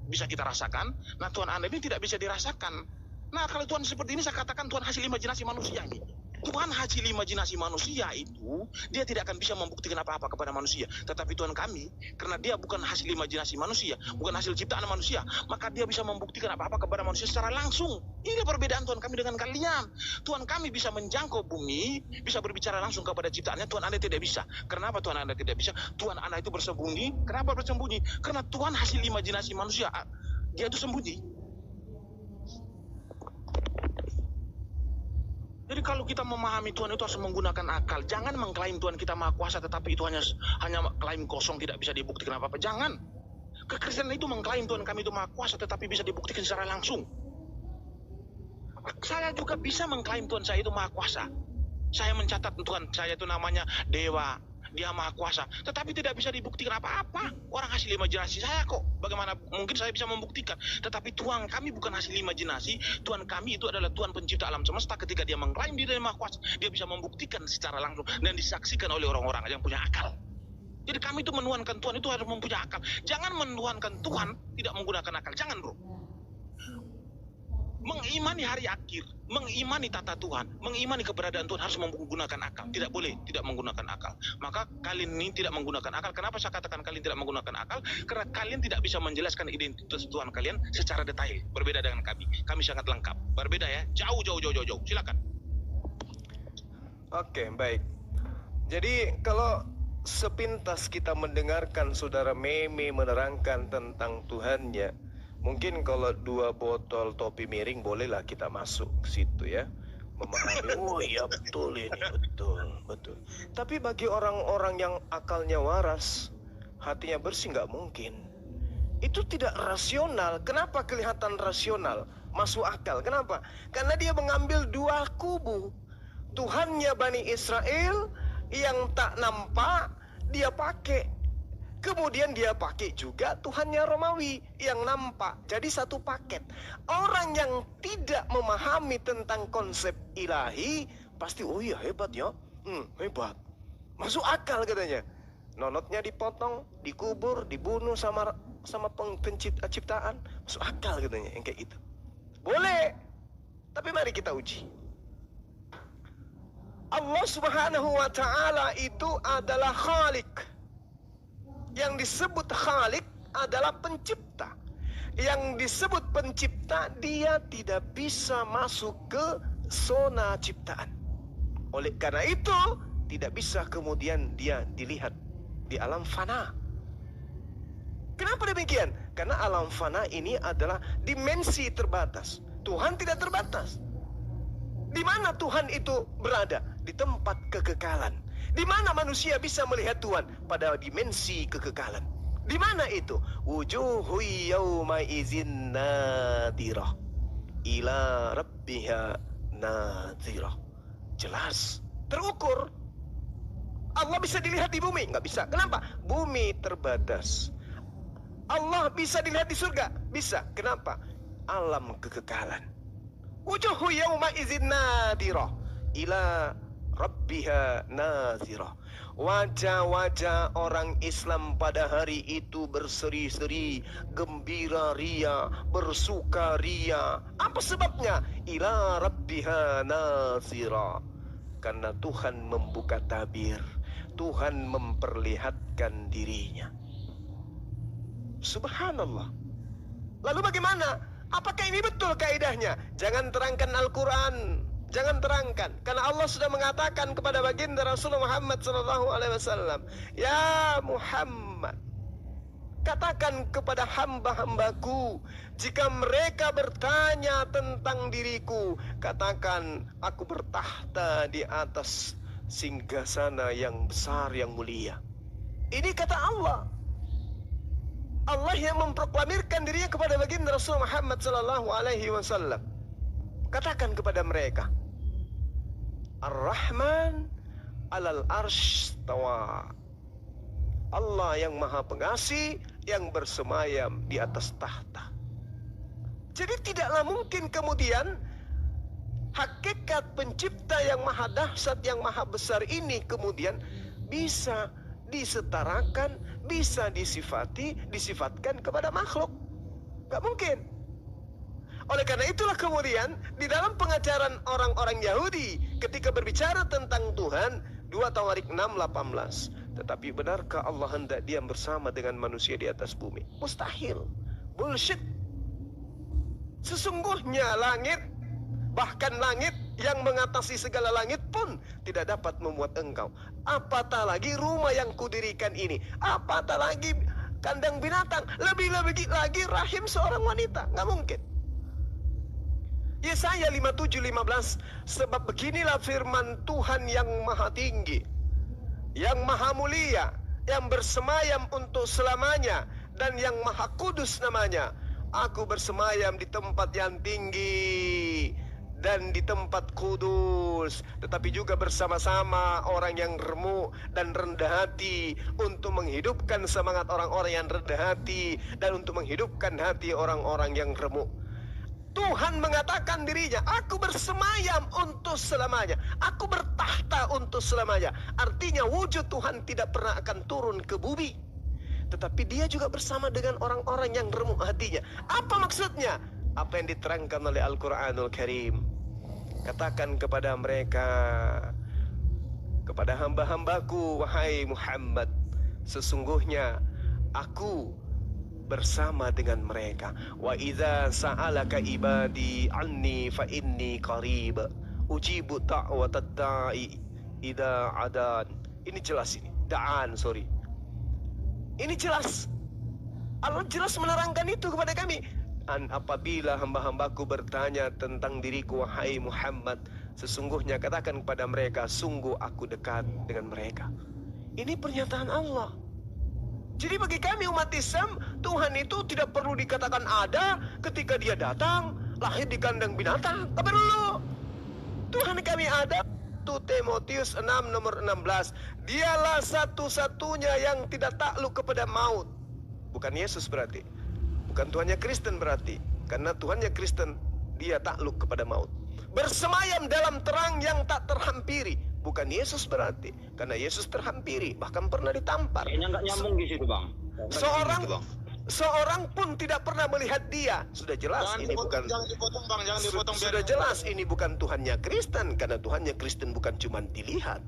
bisa kita rasakan. Nah, Tuhan Anda ini tidak bisa dirasakan. Nah, kalau Tuhan seperti ini saya katakan Tuhan hasil imajinasi manusia ini. Tuhan hasil imajinasi manusia itu, Dia tidak akan bisa membuktikan apa-apa kepada manusia. Tetapi Tuhan kami, karena Dia bukan hasil imajinasi manusia, bukan hasil ciptaan manusia, maka Dia bisa membuktikan apa-apa kepada manusia secara langsung. Inilah perbedaan Tuhan kami dengan kalian. Tuhan kami bisa menjangkau bumi, bisa berbicara langsung kepada ciptaannya. Tuhan Anda tidak bisa. Kenapa Tuhan Anda tidak bisa? Tuhan Anda itu bersembunyi. Kenapa bersembunyi? Karena Tuhan hasil imajinasi manusia. Dia itu sembunyi. Jadi kalau kita memahami Tuhan itu harus menggunakan akal. Jangan mengklaim Tuhan kita maha kuasa, tetapi itu hanya klaim kosong, tidak bisa dibuktikan apa-apa. Jangan. Kekristenan itu mengklaim Tuhan kami itu maha kuasa, tetapi bisa dibuktikan secara langsung. Saya juga bisa mengklaim Tuhan saya itu maha kuasa. Saya mencatat Tuhan saya itu namanya Dewa, Dia maha kuasa, tetapi tidak bisa dibuktikan apa-apa. Orang hasil imajinasi saya kok. Bagaimana mungkin saya bisa membuktikan? Tetapi Tuhan kami bukan hasil imajinasi. Tuhan kami itu adalah Tuhan pencipta alam semesta. Ketika Dia mengklaim Dia maha kuasa, Dia bisa membuktikan secara langsung dan disaksikan oleh orang-orang yang punya akal. Jadi kami itu menuhankan Tuhan itu harus mempunyai akal. Jangan menuhankan Tuhan tidak menggunakan akal. Jangan, bro. Mengimani hari akhir, mengimani tata Tuhan, mengimani keberadaan Tuhan harus menggunakan akal. Tidak boleh tidak menggunakan akal. Maka kalian ini tidak menggunakan akal. Kenapa saya katakan kalian tidak menggunakan akal? Karena kalian tidak bisa menjelaskan identitas Tuhan kalian secara detail. Berbeda dengan kami. Kami sangat lengkap. Berbeda ya. Jauh. Silakan. Oke, baik. Jadi kalau sepintas kita mendengarkan saudara Meme menerangkan tentang Tuhannya, mungkin kalau 2 botol topi miring bolehlah kita masuk ke situ ya, memahami. Oh iya betul ini, betul. Tapi bagi orang-orang yang akalnya waras, hatinya bersih, nggak mungkin. Itu tidak rasional. Kenapa kelihatan rasional? Masuk akal. Kenapa? Karena dia mengambil 2 kubu. Tuhannya Bani Israel yang tak nampak dia pakai. Kemudian dia pakai juga Tuhannya Romawi yang nampak. Jadi satu paket. Orang yang tidak memahami tentang konsep ilahi pasti, oh iya hebat ya, hebat, masuk akal katanya. Nonotnya dipotong, dikubur, dibunuh sama penciptaan, masuk akal katanya yang kayak gitu. Boleh, tapi mari kita uji. Allah Subhanahu wa Ta'ala itu adalah Khalik. Yang disebut Khalik adalah pencipta. Yang disebut pencipta, dia tidak bisa masuk ke zona ciptaan. Oleh karena itu, tidak bisa kemudian dia dilihat di alam fana. Kenapa demikian? Karena alam fana ini adalah dimensi terbatas. Tuhan tidak terbatas. Di mana Tuhan itu berada? Di tempat kekekalan. Di mana manusia bisa melihat Tuhan? Pada dimensi kekekalan. Di mana itu? Wujuhu yawma izin nadirah ila rabbiha nadirah. Jelas, terukur. Allah bisa dilihat di bumi? Nggak bisa. Kenapa? Bumi terbatas. Allah bisa dilihat di surga? Bisa. Kenapa? Alam kekekalan. Wujuhu yawma izin nadirah ila rabbiha nazirah. Wajah-wajah orang Islam pada hari itu berseri-seri, gembira ria, bersuka ria. Apa sebabnya? Ila rabbiha nazirah. Karena Tuhan membuka tabir, Tuhan memperlihatkan dirinya. Subhanallah. Lalu bagaimana? Apakah ini betul kaidahnya? Jangan terangkan Al-Quran. Jangan terangkan. Karena Allah sudah mengatakan kepada baginda Rasulullah Muhammad SAW. Ya Muhammad, katakan kepada hamba-hambaku, jika mereka bertanya tentang diriku, katakan aku bertahta di atas singgasana yang besar, yang mulia. Ini kata Allah. Allah yang memproklamirkan dirinya kepada baginda Rasulullah Muhammad SAW. Katakan kepada mereka, Ar-Rahman alal arsh tawa. Allah yang maha pengasih, yang bersemayam di atas tahta. Jadi tidaklah mungkin kemudian hakikat pencipta yang maha dahsyat, yang maha besar ini kemudian bisa disetarakan, bisa disifatkan kepada makhluk. Gak mungkin. Oleh karena itulah kemudian di dalam pengajaran orang-orang Yahudi ketika berbicara tentang Tuhan, 2 Tawarik 6:18. Tetapi benarkah Allah hendak diam bersama dengan manusia di atas bumi? Mustahil. Bullshit. Sesungguhnya langit, bahkan langit yang mengatasi segala langit pun tidak dapat memuat engkau. Apatah lagi rumah yang kudirikan ini, apatah lagi kandang binatang, lebih-lebih lagi rahim seorang wanita. Nggak mungkin. Yesaya 57:15. Sebab beginilah firman Tuhan yang maha tinggi, yang maha mulia, yang bersemayam untuk selamanya, dan yang maha kudus namanya. Aku bersemayam di tempat yang tinggi dan di tempat kudus, tetapi juga bersama-sama orang yang remuk dan rendah hati, untuk menghidupkan semangat orang-orang yang rendah hati dan untuk menghidupkan hati orang-orang yang remuk. Tuhan mengatakan dirinya, aku bersemayam untuk selamanya, aku bertahta untuk selamanya. Artinya wujud Tuhan tidak pernah akan turun ke bumi, tetapi dia juga bersama dengan orang-orang yang remuk hatinya. Apa maksudnya? Apa yang diterangkan oleh Al-Quranul Karim. Katakan kepada mereka, kepada hamba-hambaku, wahai Muhammad, sesungguhnya aku bersama dengan mereka. Wa idza sa'alaka ibadi anni fa inni qarib ujibu da'watad da'i idza adan. Ini jelas ini. Ini jelas. Allah jelas menerangkan itu kepada kami. Apabila hamba-hambaku bertanya tentang diriku, wahai Muhammad, sesungguhnya katakan kepada mereka, sungguh aku dekat dengan mereka. Ini pernyataan Allah. Jadi bagi kami umat Islam, Tuhan itu tidak perlu dikatakan ada ketika dia datang, lahir di kandang binatang. Tak perlu. Tuhan kami ada 1 Timotius 6 nomor 16. Dialah satu-satunya yang tidak takluk kepada maut. Bukan Yesus berarti. Bukan Tuhannya Kristen berarti. Karena Tuhannya Kristen, dia takluk kepada maut. Bersemayam dalam terang yang tak terhampiri. Bukan Yesus berarti. Karena Yesus terhampiri, bahkan pernah ditampar. Kayaknya nggak nyambung di situ, Bang. Seorang pun tidak pernah melihat dia. Sudah jelas ini bukan. Jangan dipotong, Bang. Jangan dipotong. Sudah jelas ini bukan Tuhannya Kristen. Karena Tuhannya Kristen bukan cuma dilihat,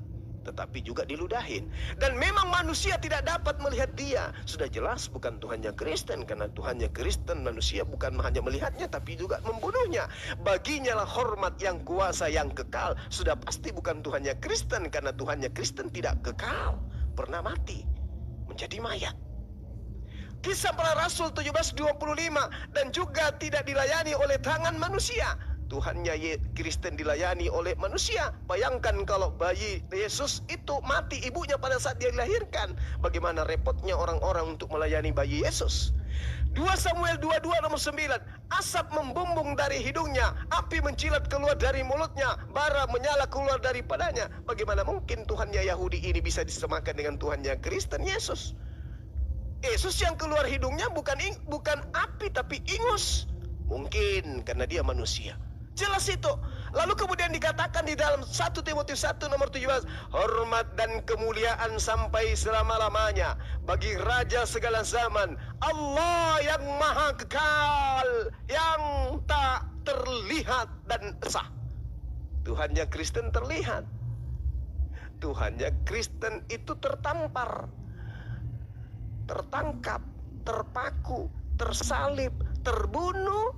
tetapi juga diludahin. Dan memang manusia tidak dapat melihat dia. Sudah jelas bukan Tuhannya Kristen. Karena Tuhannya Kristen, manusia bukan hanya melihatnya, tapi juga membunuhnya. Baginya lah hormat yang kuasa yang kekal. Sudah pasti bukan Tuhannya Kristen. Karena Tuhannya Kristen tidak kekal, pernah mati, menjadi mayat. Kisah Para Rasul 17:25. Dan juga tidak dilayani oleh tangan manusia. Tuhannya Kristen dilayani oleh manusia. Bayangkan kalau bayi Yesus itu mati ibunya pada saat dia dilahirkan. Bagaimana repotnya orang-orang untuk melayani bayi Yesus. 2 Samuel 22 nomor 9. Asap membumbung dari hidungnya, api mencilat keluar dari mulutnya, bara menyala keluar daripadanya. Bagaimana mungkin Tuhannya Yahudi ini bisa disamakan dengan Tuhannya Kristen Yesus? Yesus yang keluar hidungnya bukan api tapi ingus. Mungkin karena dia manusia. Jelas itu. Lalu kemudian dikatakan di dalam 1 Timotius 1 nomor 17. Hormat dan kemuliaan sampai selama-lamanya bagi Raja segala zaman, Allah yang maha kekal, yang tak terlihat dan esa. Tuhannya Kristen terlihat. Tuhannya Kristen itu tertampar, tertangkap, terpaku, tersalib, terbunuh.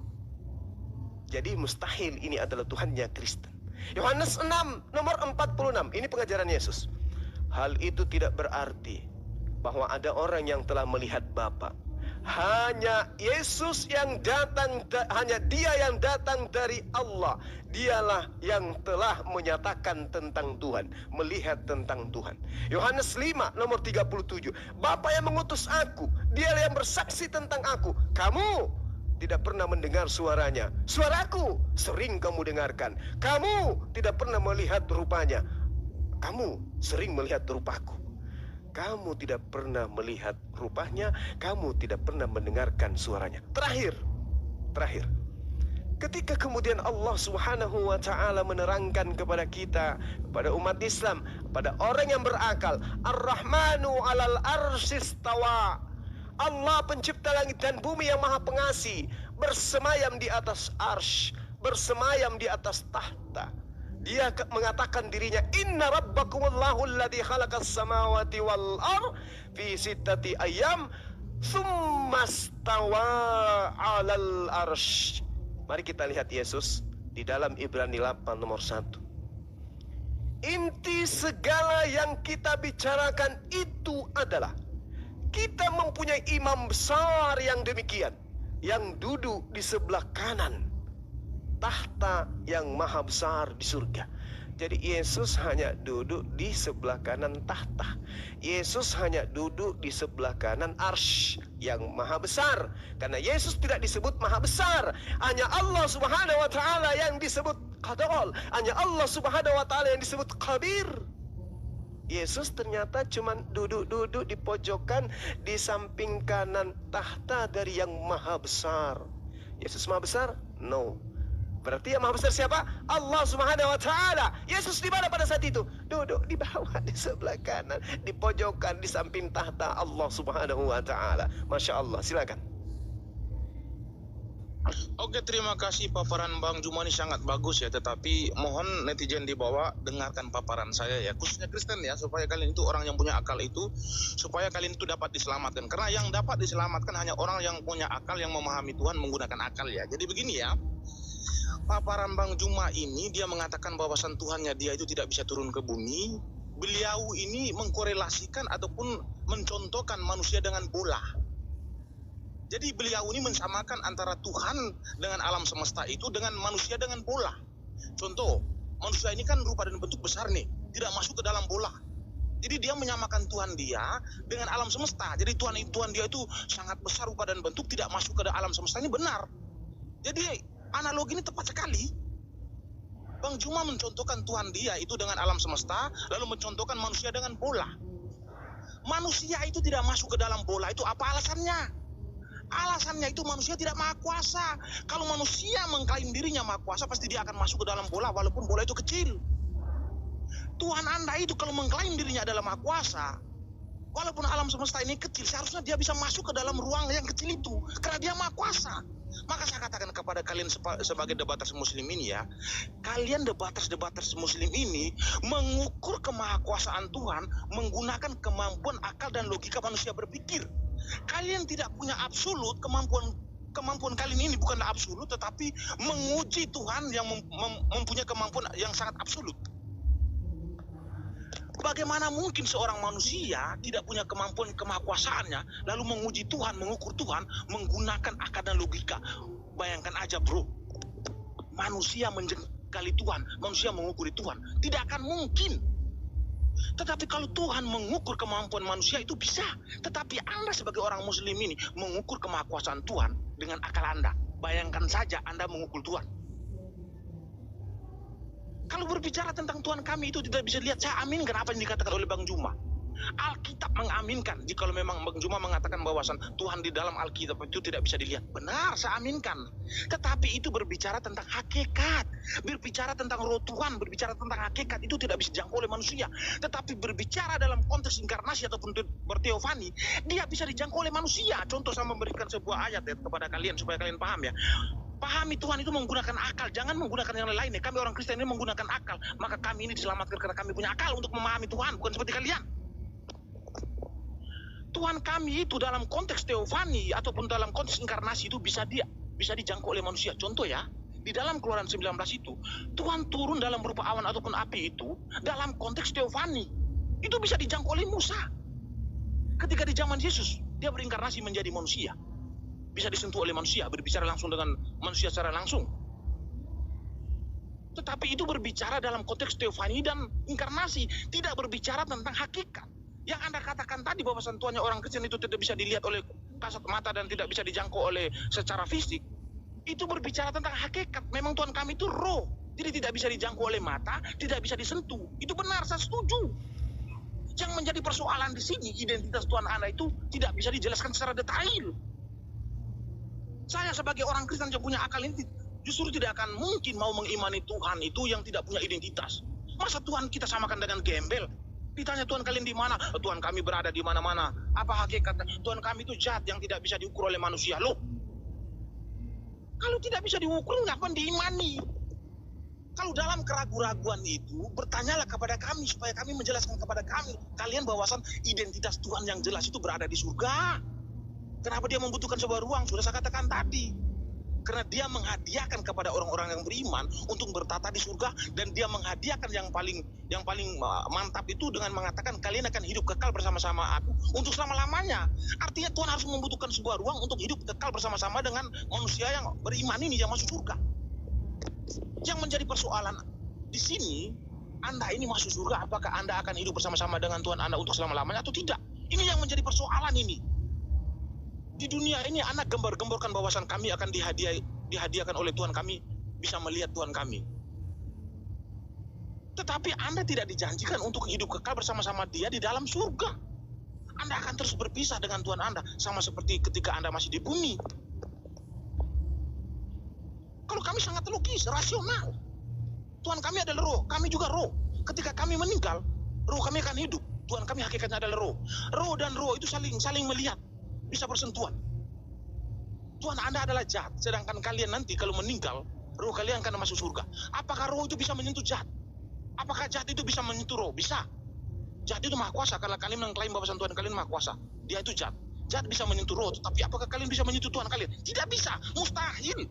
Jadi mustahil ini adalah Tuhannya Kristen. Yohanes 6 nomor 46. Ini pengajaran Yesus. Hal itu tidak berarti bahwa ada orang yang telah melihat Bapa. Hanya Yesus yang datang, hanya Dia yang datang dari Allah. Dialah yang telah menyatakan tentang Tuhan, melihat tentang Tuhan. Yohanes 5 nomor 37. Bapa yang mengutus aku, Dialah yang bersaksi tentang aku. Kamu tidak pernah mendengar suaranya. Suaraku sering kamu dengarkan. Kamu tidak pernah melihat rupanya. Kamu sering melihat rupaku. Kamu tidak pernah melihat rupanya. Kamu tidak pernah mendengarkan suaranya. Terakhir. Ketika kemudian Allah Subhanahu wa ta'ala menerangkan kepada kita, kepada umat Islam, pada orang yang berakal, Ar-Rahmanu 'alal arsyistawa. Allah pencipta langit dan bumi yang maha pengasih, bersemayam di atas arsy, bersemayam di atas tahta. Dia mengatakan dirinya, Inna rabbakumullahu alladhi khalaqas samawati wal ar fi sittati ayyam thumma stawa 'alal arsy. Mari kita lihat Yesus di dalam Ibrani 8 nomor 1. Inti segala yang kita bicarakan itu adalah kita mempunyai imam besar yang demikian, yang duduk di sebelah kanan tahta yang maha besar di surga. Jadi Yesus hanya duduk di sebelah kanan tahta. Yesus hanya duduk di sebelah kanan arsy yang maha besar. Karena Yesus tidak disebut maha besar, hanya Allah Subhanahu wa ta'ala yang disebut Qadol, hanya Allah Subhanahu wa ta'ala yang disebut Khabir. Yesus ternyata cuma duduk-duduk di pojokan di samping kanan tahta dari yang maha besar. Yesus maha besar? No. Berarti yang maha besar siapa? Allah Subhanahu wa ta'ala. Yesus di mana pada saat itu? Duduk di bawah, di sebelah kanan, di pojokan di samping tahta Allah Subhanahu wa ta'ala. Masya Allah, silakan. Oke, terima kasih paparan Bang Jumani sangat bagus ya. Tetapi mohon netizen di bawah dengarkan paparan saya ya, khususnya Kristen ya, supaya kalian itu orang yang punya akal itu, supaya kalian itu dapat diselamatkan. Karena yang dapat diselamatkan hanya orang yang punya akal, yang memahami Tuhan menggunakan akal ya. Jadi begini ya, paparan Bang Juma ini dia mengatakan bahwasan Tuhannya dia itu tidak bisa turun ke bumi. Beliau ini mengkorelasikan ataupun mencontohkan manusia dengan bola. Jadi beliau ini mensamakan antara Tuhan dengan alam semesta itu dengan manusia dengan bola. Contoh, manusia ini kan rupa dan bentuk besar nih, tidak masuk ke dalam bola. Jadi dia menyamakan Tuhan dia dengan alam semesta. Jadi Tuhan dia itu sangat besar rupa dan bentuk, tidak masuk ke alam semesta. Ini benar. Jadi analogi ini tepat sekali. Bang Juma mencontohkan Tuhan dia itu dengan alam semesta, lalu mencontohkan manusia dengan bola. Manusia itu tidak masuk ke dalam bola, itu apa alasannya? Alasannya itu manusia tidak maha kuasa. Kalau manusia mengklaim dirinya maha kuasa, pasti dia akan masuk ke dalam bola walaupun bola itu kecil. Tuhan Anda itu kalau mengklaim dirinya adalah maha kuasa, walaupun alam semesta ini kecil, seharusnya dia bisa masuk ke dalam ruang yang kecil itu, karena dia maha kuasa. Maka saya katakan kepada kalian sebagai debaters muslim ini ya, kalian debaters muslim ini mengukur kemahakuasaan Tuhan menggunakan kemampuan akal dan logika manusia berpikir. Kalian tidak punya absolut, kemampuan kalian ini bukanlah absolut, tetapi menguji Tuhan yang mempunyai kemampuan yang sangat absolut. Bagaimana mungkin seorang manusia tidak punya kemampuan kemahakuasaannya lalu menguji Tuhan, mengukur Tuhan menggunakan akal dan logika? Bayangkan aja bro, manusia menjengkali Tuhan, manusia mengukuri Tuhan, tidak akan mungkin. Tetapi kalau Tuhan mengukur kemampuan manusia itu bisa. Tetapi Anda sebagai orang muslim ini mengukur kemahakuasaan Tuhan dengan akal Anda. Bayangkan saja Anda mengukur Tuhan. Kalau berbicara tentang Tuhan kami itu tidak bisa dilihat, saya aminkan apa yang dikatakan oleh Bang Juma. Alkitab mengaminkan, jika memang Bang Juma mengatakan bahwasan Tuhan di dalam Alkitab itu tidak bisa dilihat. Benar, saya aminkan. Tetapi itu berbicara tentang hakikat. Berbicara tentang roh Tuhan, berbicara tentang hakikat itu tidak bisa dijangkau oleh manusia. Tetapi berbicara dalam konteks inkarnasi ataupun berteofani, dia bisa dijangkau oleh manusia. Contoh saya memberikan sebuah ayat ya, kepada kalian supaya kalian paham ya. Pahami Tuhan itu menggunakan akal, jangan menggunakan yang lain ya. Kami orang Kristen ini menggunakan akal, maka kami ini diselamatkan karena kami punya akal untuk memahami Tuhan, bukan seperti kalian. Tuhan kami itu dalam konteks teofani ataupun dalam konteks inkarnasi itu bisa dijangkau oleh manusia. Contoh ya, di dalam Keluaran 19 itu Tuhan turun dalam berupa awan ataupun api itu dalam konteks teofani. Itu bisa dijangkau oleh Musa. Ketika di zaman Yesus dia berinkarnasi menjadi manusia, bisa disentuh oleh manusia, berbicara langsung dengan manusia secara langsung. Tetapi itu berbicara dalam konteks teofani dan inkarnasi, tidak berbicara tentang hakikat. Yang Anda katakan tadi bahwasan Tuhannya orang Kristen itu tidak bisa dilihat oleh kasat mata dan tidak bisa dijangkau oleh secara fisik, itu berbicara tentang hakikat. Memang Tuhan kami itu roh, jadi tidak bisa dijangkau oleh mata, tidak bisa disentuh. Itu benar, saya setuju. Yang menjadi persoalan di sini, identitas Tuhan Anda itu tidak bisa dijelaskan secara detail. Saya sebagai orang Kristen yang punya akal ini justru tidak akan mungkin mau mengimani Tuhan itu yang tidak punya identitas. Masa Tuhan kita samakan dengan gembel? Ditanya Tuhan kalian di mana? Tuhan kami berada di mana-mana. Apa hakikatnya? Tuhan kami itu zat yang tidak bisa diukur oleh manusia. Loh, kalau tidak bisa diukur, ngapain diimani? Kalau dalam keraguan-raguan itu, bertanyalah kepada kami supaya kami menjelaskan kepada kalian bahwasan identitas Tuhan yang jelas itu berada di surga. Kenapa dia membutuhkan sebuah ruang? Sudah saya katakan tadi. Karena dia menghadiahkan kepada orang-orang yang beriman untuk bertata di surga, dan dia menghadiahkan yang paling mantap itu dengan mengatakan kalian akan hidup kekal bersama-sama aku untuk selama-lamanya. Artinya Tuhan harus membutuhkan sebuah ruang untuk hidup kekal bersama-sama dengan manusia yang beriman ini yang masuk surga. Yang menjadi persoalan di sini, Anda ini masuk surga, apakah Anda akan hidup bersama-sama dengan Tuhan Anda untuk selama-lamanya atau tidak? Ini yang menjadi persoalan ini. Di dunia ini anak gembar-gemborkan bahwasan kami akan dihadiahkan oleh Tuhan, kami bisa melihat Tuhan kami. Tetapi Anda tidak dijanjikan untuk hidup kekal bersama-sama dia di dalam surga. Anda akan terus berpisah dengan Tuhan Anda, sama seperti ketika Anda masih di bumi. Kalau kami sangat logis, rasional. Tuhan kami adalah roh, kami juga roh. Ketika kami meninggal, roh kami akan hidup. Tuhan kami hakikatnya adalah roh. Roh dan roh itu saling melihat, bisa bersentuhan. Tuhan Anda adalah zat, sedangkan kalian nanti kalau meninggal, roh kalian akan masuk surga. Apakah roh itu bisa menyentuh zat? Apakah zat itu bisa menyentuh roh? Bisa. Zat itu maha kuasa, karena kalian mengklaim bahwa Tuhan kalian maha kuasa. Dia itu zat. Zat bisa menyentuh roh, tapi apakah kalian bisa menyentuh Tuhan kalian? Tidak bisa, mustahil.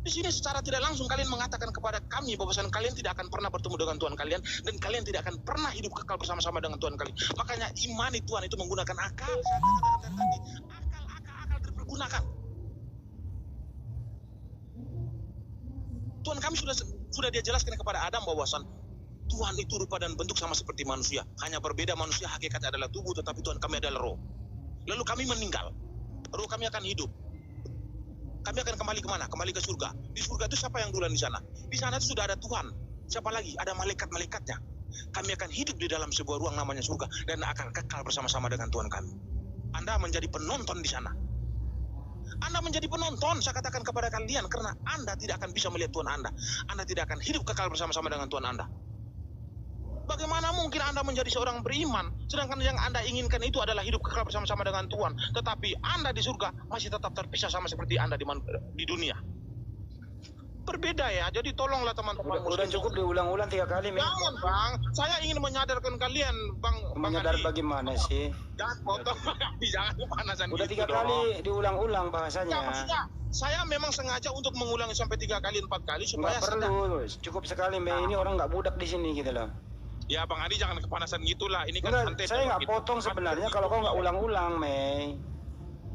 Di sini secara tidak langsung kalian mengatakan kepada kami bahwasan kalian tidak akan pernah bertemu dengan Tuhan kalian, dan kalian tidak akan pernah hidup kekal bersama-sama dengan Tuhan kalian. Makanya imani Tuhan itu menggunakan akal. Saya katakan tadi, akal dipergunakan. Tuhan kami sudah dia jelaskan kepada Adam bahwasan Tuhan itu rupa dan bentuk sama seperti manusia. Hanya berbeda, manusia hakikatnya adalah tubuh, tetapi Tuhan kami adalah roh. Lalu kami meninggal, roh kami akan hidup. kami akan kembali kemana? Kembali ke surga. Di surga itu siapa yang duluan di sana? Di sana itu sudah ada Tuhan. Siapa lagi? Ada malaikat-malaikatnya. Kami akan hidup di dalam sebuah ruang namanya surga dan akan kekal bersama-sama dengan Tuhan kami. Anda menjadi penonton di sana. Anda menjadi penonton, saya katakan kepada kalian, karena Anda tidak akan bisa melihat Tuhan Anda. Anda tidak akan hidup kekal bersama-sama dengan Tuhan Anda. Bagaimana mungkin Anda menjadi seorang beriman, sedangkan yang Anda inginkan itu adalah hidup kekal bersama-sama dengan Tuhan, tetapi Anda di surga masih tetap terpisah sama seperti Anda di dunia. Berbeda ya, jadi tolonglah teman-teman. Udah cukup diulang-ulang 3 kali, men. Jangan Bang, saya ingin menyadarkan kalian, Bang. Menyadar Andi. bagaimana sih? Jangan potong, Bang Andi, jangan kepanasan Udah gitu 3 kali dong. diulang-ulang Ya, bahasanya. maksudnya, saya memang sengaja untuk mengulangi sampai 3 kali, 4 kali supaya Nggak perlu, cukup sekali, men. Ini orang nggak budak di sini gitu loh. Ya Bang Andi jangan kepanasan gitulah. Ini kan Enggak, santai saya nggak gitu. potong sebenarnya kalau kau nggak ulang-ulang, Mei.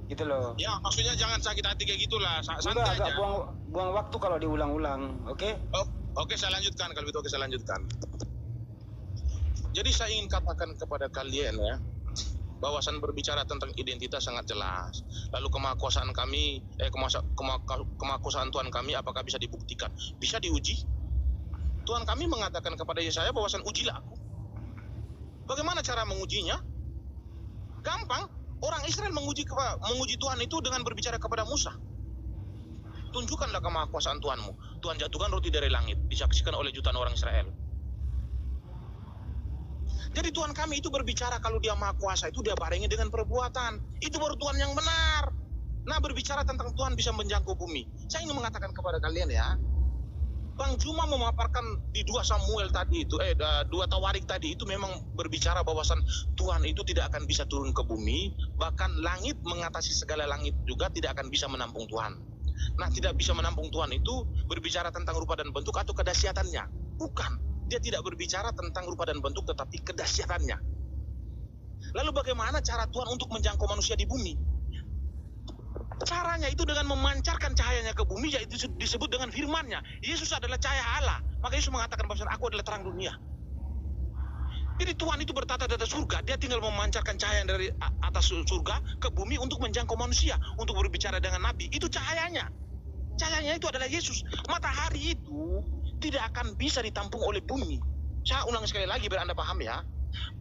Gitu loh. Ya maksudnya jangan sakit hati kayak gitulah. Santai Udah agak aja. buang waktu kalau diulang-ulang, oke? Oke, saya lanjutkan kalau itu. Oke, saya lanjutkan. Jadi saya ingin katakan kepada kalian ya, bahwasan berbicara tentang identitas sangat jelas. Lalu kemahakuasaan kami, kemahakuasaan Tuhan kami apakah bisa dibuktikan? Bisa diuji. Tuhan kami mengatakan kepada Yesaya bahwasan ujilah aku. Bagaimana cara mengujinya? Gampang. Orang Israel menguji Tuhan itu dengan berbicara kepada Musa. Tunjukkanlah kemahakuasaan Tuhanmu. Tuhan jatuhkan roti dari langit, disaksikan oleh jutaan orang Israel. Jadi Tuhan kami itu berbicara kalau dia maha kuasa itu dia barengi dengan perbuatan. Itu baru Tuhan yang benar. Nah, berbicara tentang Tuhan bisa menjangkau bumi. Saya ingin mengatakan kepada kalian ya, Bang Juma memaparkan di 2 Samuel tadi itu, 2 Tawarik tadi itu memang berbicara bahwasan Tuhan itu tidak akan bisa turun ke bumi, bahkan langit mengatasi segala langit juga tidak akan bisa menampung Tuhan. Nah, tidak bisa menampung Tuhan itu berbicara tentang rupa dan bentuk atau kedahsyatannya. Bukan, dia tidak berbicara tentang rupa dan bentuk tetapi kedahsyatannya. Lalu bagaimana cara Tuhan untuk menjangkau manusia di bumi? Caranya itu dengan memancarkan cahayanya ke bumi, yaitu disebut dengan firman-Nya. Yesus adalah cahaya Allah. Maka Yesus mengatakan bahwa aku adalah terang dunia. Jadi Tuhan itu bertata di atas surga. Dia tinggal memancarkan cahaya dari atas surga ke bumi untuk menjangkau manusia, untuk berbicara dengan nabi. Itu cahayanya. Cahayanya itu adalah Yesus. Matahari itu tidak akan bisa ditampung oleh bumi. Saya ulang sekali lagi biar Anda paham ya.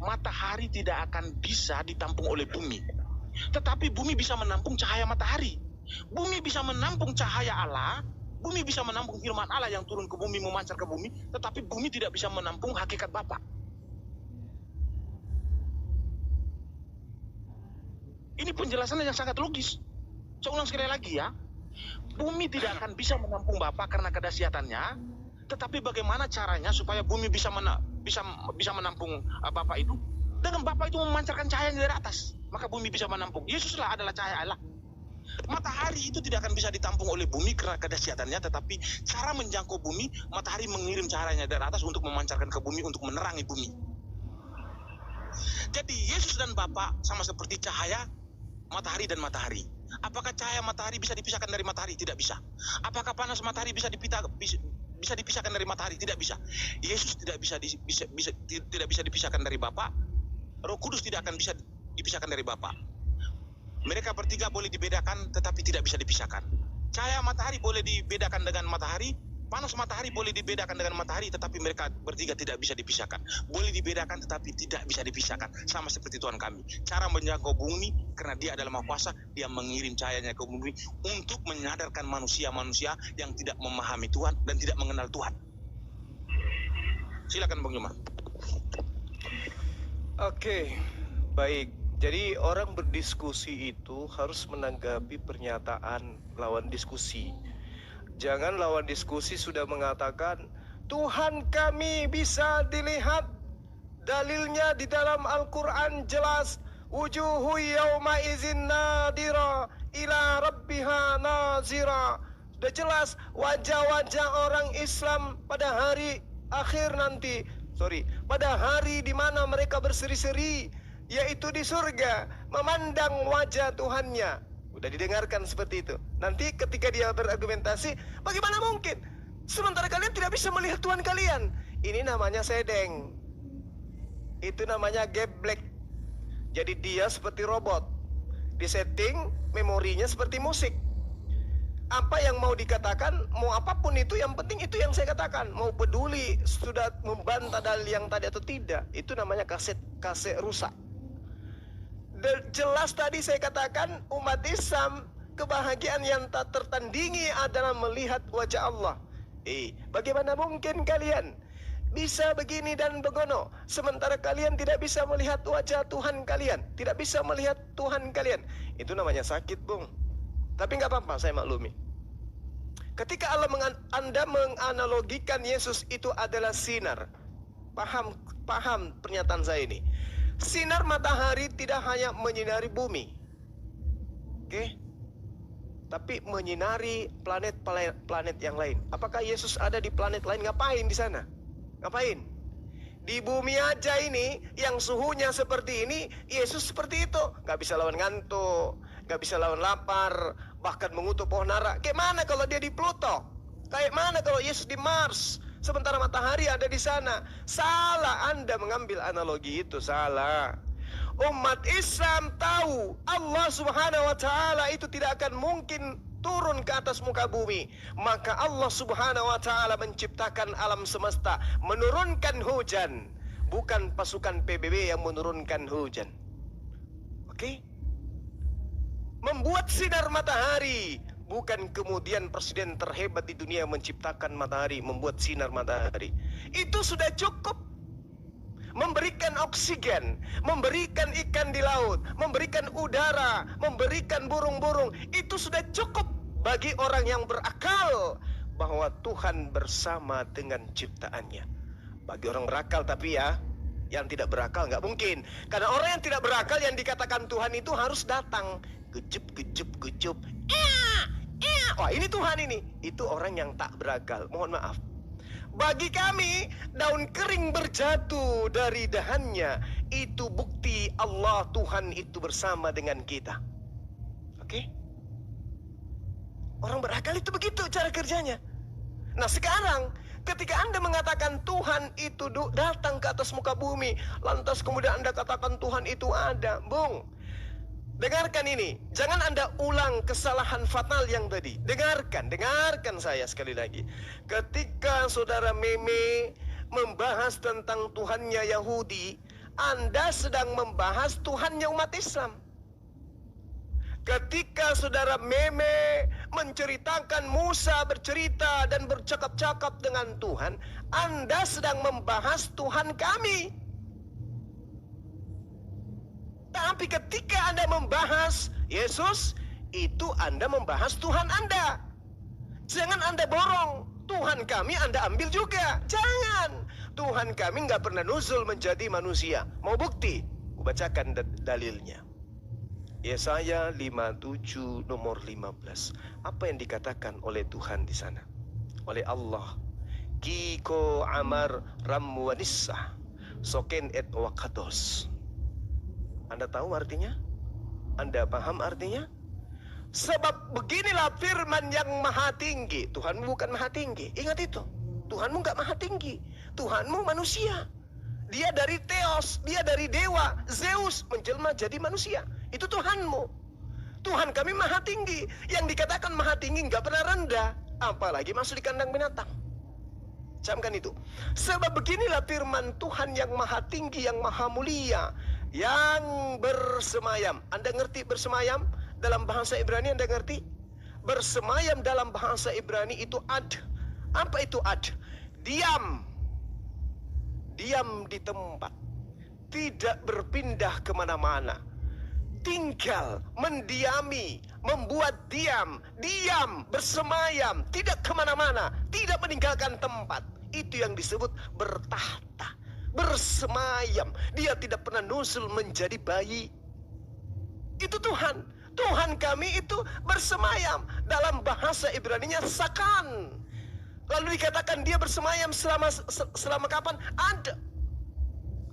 Matahari tidak akan bisa ditampung oleh bumi. Tetapi bumi bisa menampung cahaya matahari. Bumi bisa menampung cahaya Allah. Bumi bisa menampung firman Allah yang turun ke bumi, memancar ke bumi. Tetapi bumi tidak bisa menampung hakikat Bapa. Ini penjelasan yang sangat logis. Saya ulang sekali lagi ya. Bumi tidak akan bisa menampung Bapa karena kedahsyatannya. Tetapi bagaimana caranya supaya bumi bisa menampung Bapa itu? Dengan Bapa itu memancarkan cahaya dari atas. Maka bumi bisa menampung. Yesuslah adalah cahaya Allah. Matahari itu tidak akan bisa ditampung oleh bumi karena kedahsyatannya, tetapi cara menjangkau bumi, matahari mengirim cahayanya dari atas untuk memancarkan ke bumi, untuk menerangi bumi. Jadi Yesus dan Bapa sama seperti cahaya, matahari dan matahari. Apakah cahaya matahari bisa dipisahkan dari matahari? Tidak bisa. Apakah panas matahari bisa dipisahkan dari matahari? Tidak bisa. Yesus tidak bisa dipisahkan dari Bapa. Roh Kudus tidak akan bisa dipisahkan dari Bapa. Mereka bertiga boleh dibedakan tetapi tidak bisa dipisahkan. Cahaya matahari boleh dibedakan dengan matahari, panas matahari boleh dibedakan dengan matahari, tetapi mereka bertiga tidak bisa dipisahkan. Boleh dibedakan tetapi tidak bisa dipisahkan. Sama seperti Tuhan kami. Cara menjangkau bumi karena Dia adalah Maha Kuasa, Dia mengirim cahayanya ke bumi untuk menyadarkan manusia-manusia yang tidak memahami Tuhan dan tidak mengenal Tuhan. Silakan Bang Juma. Oke, baik. Jadi orang berdiskusi itu harus menanggapi pernyataan lawan diskusi. Jangan lawan diskusi sudah mengatakan Tuhan kami bisa dilihat, dalilnya di dalam Al-Quran jelas, wujuhu yawma izin nadira ila rabbiha nazira. Sudah jelas wajah-wajah orang Islam pada hari akhir nanti, pada hari di mana mereka berseri-seri, yaitu di surga, memandang wajah Tuhannya. Udah didengarkan seperti itu. Nanti ketika dia berargumentasi, bagaimana mungkin sementara kalian tidak bisa melihat Tuhan kalian? Ini namanya sedeng. Itu namanya geblek. Jadi dia seperti robot, disetting memorinya seperti musik. apa yang mau dikatakan, mau apapun itu, yang penting itu yang saya katakan. Mau peduli sudah membantah dalil yang tadi atau tidak, itu namanya kaset rusak. Jelas tadi saya katakan, umat Islam kebahagiaan yang tak tertandingi adalah melihat wajah Allah. Bagaimana mungkin kalian bisa begini dan begono, sementara kalian tidak bisa melihat wajah Tuhan kalian, tidak bisa melihat Tuhan kalian? Itu namanya sakit, Bung. Tapi nggak apa-apa, saya maklumi. Ketika Anda menganalogikan Yesus itu adalah sinar, paham pernyataan saya ini. Sinar matahari tidak hanya menyinari bumi, tapi menyinari planet yang lain. Apakah Yesus ada di planet lain? Ngapain di sana? Ngapain? Di bumi aja ini, yang suhunya seperti ini, Yesus seperti itu. Nggak bisa lawan ngantuk, nggak bisa lawan lapar, bahkan mengutuk pohon ara. Kayak mana kalau dia di Pluto? Kayak mana kalau Yesus di Mars? Sementara matahari ada di sana. Salah Anda mengambil analogi itu, salah. Umat Islam tahu Allah Subhanahu wa Ta'ala itu tidak akan mungkin turun ke atas muka bumi. Maka Allah Subhanahu wa Ta'ala menciptakan alam semesta, menurunkan hujan, bukan pasukan PBB yang menurunkan hujan. Membuat sinar matahari, bukan kemudian presiden terhebat di dunia menciptakan matahari, membuat sinar matahari. Itu sudah cukup. Memberikan oksigen, memberikan ikan di laut, memberikan udara, memberikan burung-burung. Itu sudah cukup bagi orang yang berakal bahwa Tuhan bersama dengan ciptaannya. Bagi orang berakal, tapi ya, yang tidak berakal nggak mungkin. Karena orang yang tidak berakal yang dikatakan Tuhan itu harus datang. Gejup. Wah, ini Tuhan ini. Itu orang yang tak berakal. Mohon maaf. Bagi kami, daun kering berjatuh dari dahannya, itu bukti Allah Tuhan itu bersama dengan kita. Orang berakal itu begitu cara kerjanya. Nah sekarang, ketika Anda mengatakan Tuhan itu datang ke atas muka bumi, lantas kemudian Anda katakan Tuhan itu ada, Bung. Dengarkan ini, jangan Anda ulang kesalahan fatal yang tadi. Dengarkan saya sekali lagi. Ketika saudara Meme membahas tentang Tuhannya Yahudi, Anda sedang membahas Tuhannya umat Islam. Ketika saudara Meme menceritakan Musa bercerita dan bercakap-cakap dengan Tuhan, Anda sedang membahas Tuhan kami. Tapi ketika Anda membahas Yesus, itu Anda membahas Tuhan Anda. Jangan Anda borong, Tuhan kami Anda ambil juga. Jangan. Tuhan kami nggak pernah nuzul menjadi manusia. Mau bukti? Bacakan dalilnya. Yesaya 57 nomor 15. Apa yang dikatakan oleh Tuhan di sana? Oleh Allah. Kiko amar ramwanissa soken et wakados. Anda tahu artinya? Anda paham artinya? Sebab beginilah firman yang maha tinggi. Tuhanmu bukan maha tinggi. Ingat itu. Tuhanmu nggak maha tinggi. Tuhanmu manusia. Dia dari Theos, dia dari dewa. Zeus menjelma jadi manusia. Itu Tuhanmu. Tuhan kami maha tinggi. Yang dikatakan maha tinggi nggak pernah rendah. Apalagi masuk di kandang binatang. Camkan itu. Sebab beginilah firman Tuhan yang maha tinggi, yang maha mulia, yang bersemayam. Anda ngerti bersemayam? Dalam bahasa Ibrani Anda ngerti? Bersemayam dalam bahasa Ibrani itu ad. Apa itu ad? Diam. Diam di tempat. Tidak berpindah kemana-mana. Tinggal, mendiami, membuat diam. Diam, bersemayam, tidak kemana-mana. Tidak meninggalkan tempat. Itu yang disebut bertahta. Bersemayam. Dia tidak pernah nusul menjadi bayi. Itu Tuhan. Tuhan kami itu bersemayam. Dalam bahasa Ibraninya sakan. Lalu dikatakan dia bersemayam selama kapan? Ada.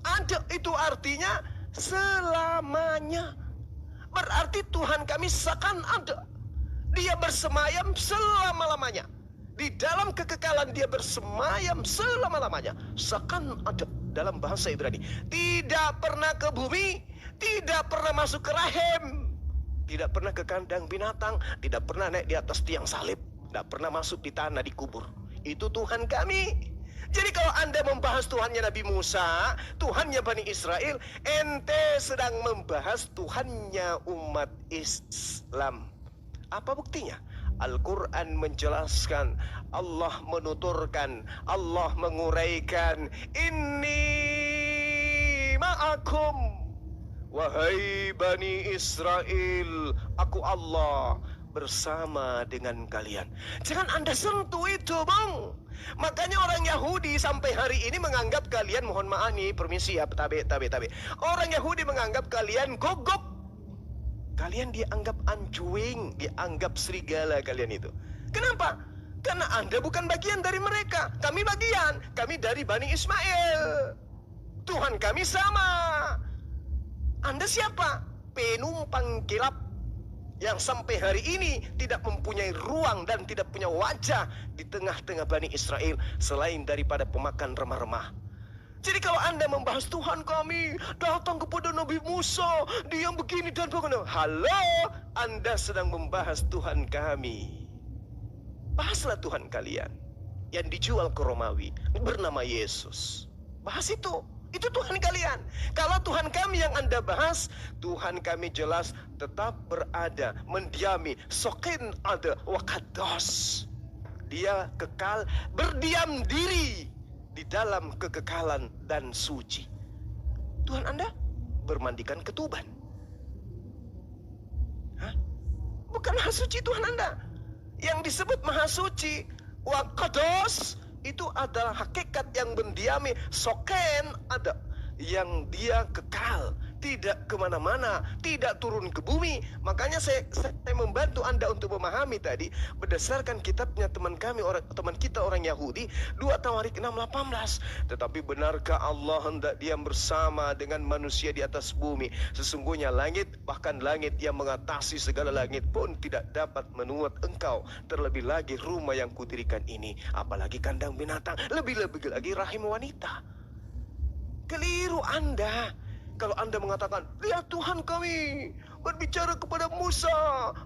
Ada itu artinya selamanya. Berarti Tuhan kami sakan ada. Dia bersemayam selama-lamanya. Di dalam kekekalan dia bersemayam selama-lamanya. Sakan ada. Dalam bahasa Ibrani, tidak pernah ke bumi, tidak pernah masuk ke rahim. tidak pernah ke kandang binatang, tidak pernah naik di atas tiang salib, tidak pernah masuk di tanah dikubur. Itu Tuhan kami. Jadi kalau Anda membahas Tuhannya Nabi Musa, Tuhannya Bani Israel, ente sedang membahas Tuhannya umat Islam. Apa buktinya? Al-Quran menjelaskan, Allah menuturkan, Allah menguraikan, Inni ma'akum, wahai Bani Israel, aku Allah bersama dengan kalian. Jangan Anda sentuh itu, Bang. Makanya orang Yahudi sampai hari ini menganggap kalian, mohon maaf nih, permisi ya, tabe. Orang Yahudi menganggap kalian gogok. Kalian dianggap anjing, dianggap serigala kalian itu. Kenapa? Karena Anda bukan bagian dari mereka. Kami bagian, kami dari Bani Ismail. Tuhan kami sama. Anda siapa? Penumpang gelap yang sampai hari ini tidak mempunyai ruang dan tidak punya wajah di tengah-tengah Bani Israel selain daripada pemakan remah-remah. Jadi kalau Anda membahas Tuhan kami datang kepada Nabi Musa, dia begini dan begitu. Halo, Anda sedang membahas Tuhan kami. Bahaslah Tuhan kalian yang dijual ke Romawi bernama Yesus. Bahas itu. Itu Tuhan kalian. Kalau Tuhan kami yang Anda bahas, Tuhan kami jelas tetap berada, mendiami, sokin ada wakados. Dia kekal, berdiam diri di dalam kekekalan dan suci. Tuhan Anda bermandikan ketuban. Hah? Bukan maha suci Tuhan Anda. Yang disebut maha suci, wakados, itu adalah hakikat yang mendiami, soken ada, yang dia kekal, tidak kemana-mana, tidak turun ke bumi. Makanya saya membantu Anda untuk memahami tadi berdasarkan kitabnya teman kita orang Yahudi 2 Tawarik 6:18. Tetapi benarkah Allah hendak diam bersama dengan manusia di atas bumi? Sesungguhnya langit, bahkan langit yang mengatasi segala langit pun tidak dapat menuat engkau, terlebih lagi rumah yang kudirikan ini, apalagi kandang binatang, lebih-lebih lagi rahim wanita. Keliru Anda kalau Anda mengatakan, lihat Tuhan kami berbicara kepada Musa,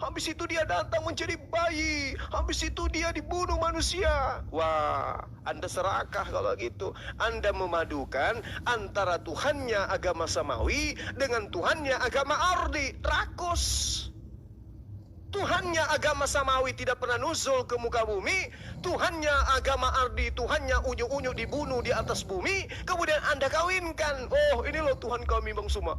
habis itu dia datang menjadi bayi, habis itu dia dibunuh manusia. Wah, Anda serakah kalau gitu. Anda memadukan antara Tuhannya agama samawi dengan Tuhannya agama ardi, rakus. Tuhannya agama samawi tidak pernah nuzul ke muka bumi, Tuhannya agama ardi, Tuhannya unyu-unyu dibunuh di atas bumi, kemudian Anda kawinkan. Oh, ini loh Tuhan kami Bang Suma.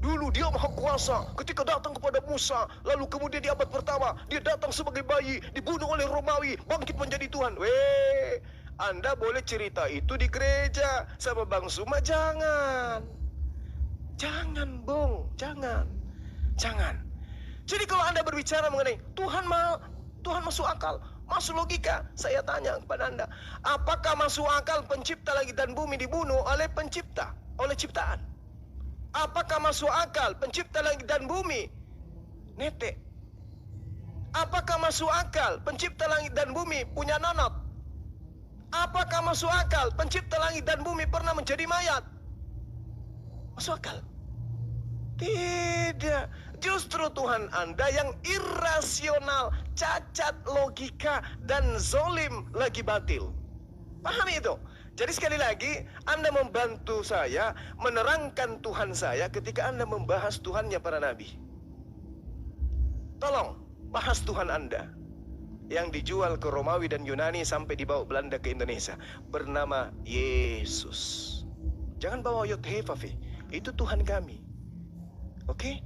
Dulu dia maha kuasa ketika datang kepada Musa, lalu kemudian di abad pertama dia datang sebagai bayi, dibunuh oleh Romawi, bangkit menjadi Tuhan. Weh, Anda boleh cerita itu di gereja sama Bang Suma, jangan. Jangan, Bung, jangan. Jadi kalau Anda berbicara mengenai Tuhan masuk akal, masuk logika, saya tanya kepada Anda, apakah masuk akal pencipta langit dan bumi dibunuh oleh pencipta, oleh ciptaan? Apakah masuk akal pencipta langit dan bumi netek? Apakah masuk akal pencipta langit dan bumi punya nonot? Apakah masuk akal pencipta langit dan bumi pernah menjadi mayat? Masuk akal? Tidak. Justru Tuhan Anda yang irasional, cacat logika, dan zolim lagi batil. Pahami itu? Jadi sekali lagi, Anda membantu saya menerangkan Tuhan saya ketika Anda membahas Tuhannya para nabi. Tolong, bahas Tuhan Anda yang dijual ke Romawi dan Yunani sampai dibawa Belanda ke Indonesia, bernama Yesus. Jangan bawa Yod-Heh-Vav-He. Itu Tuhan kami. Oke?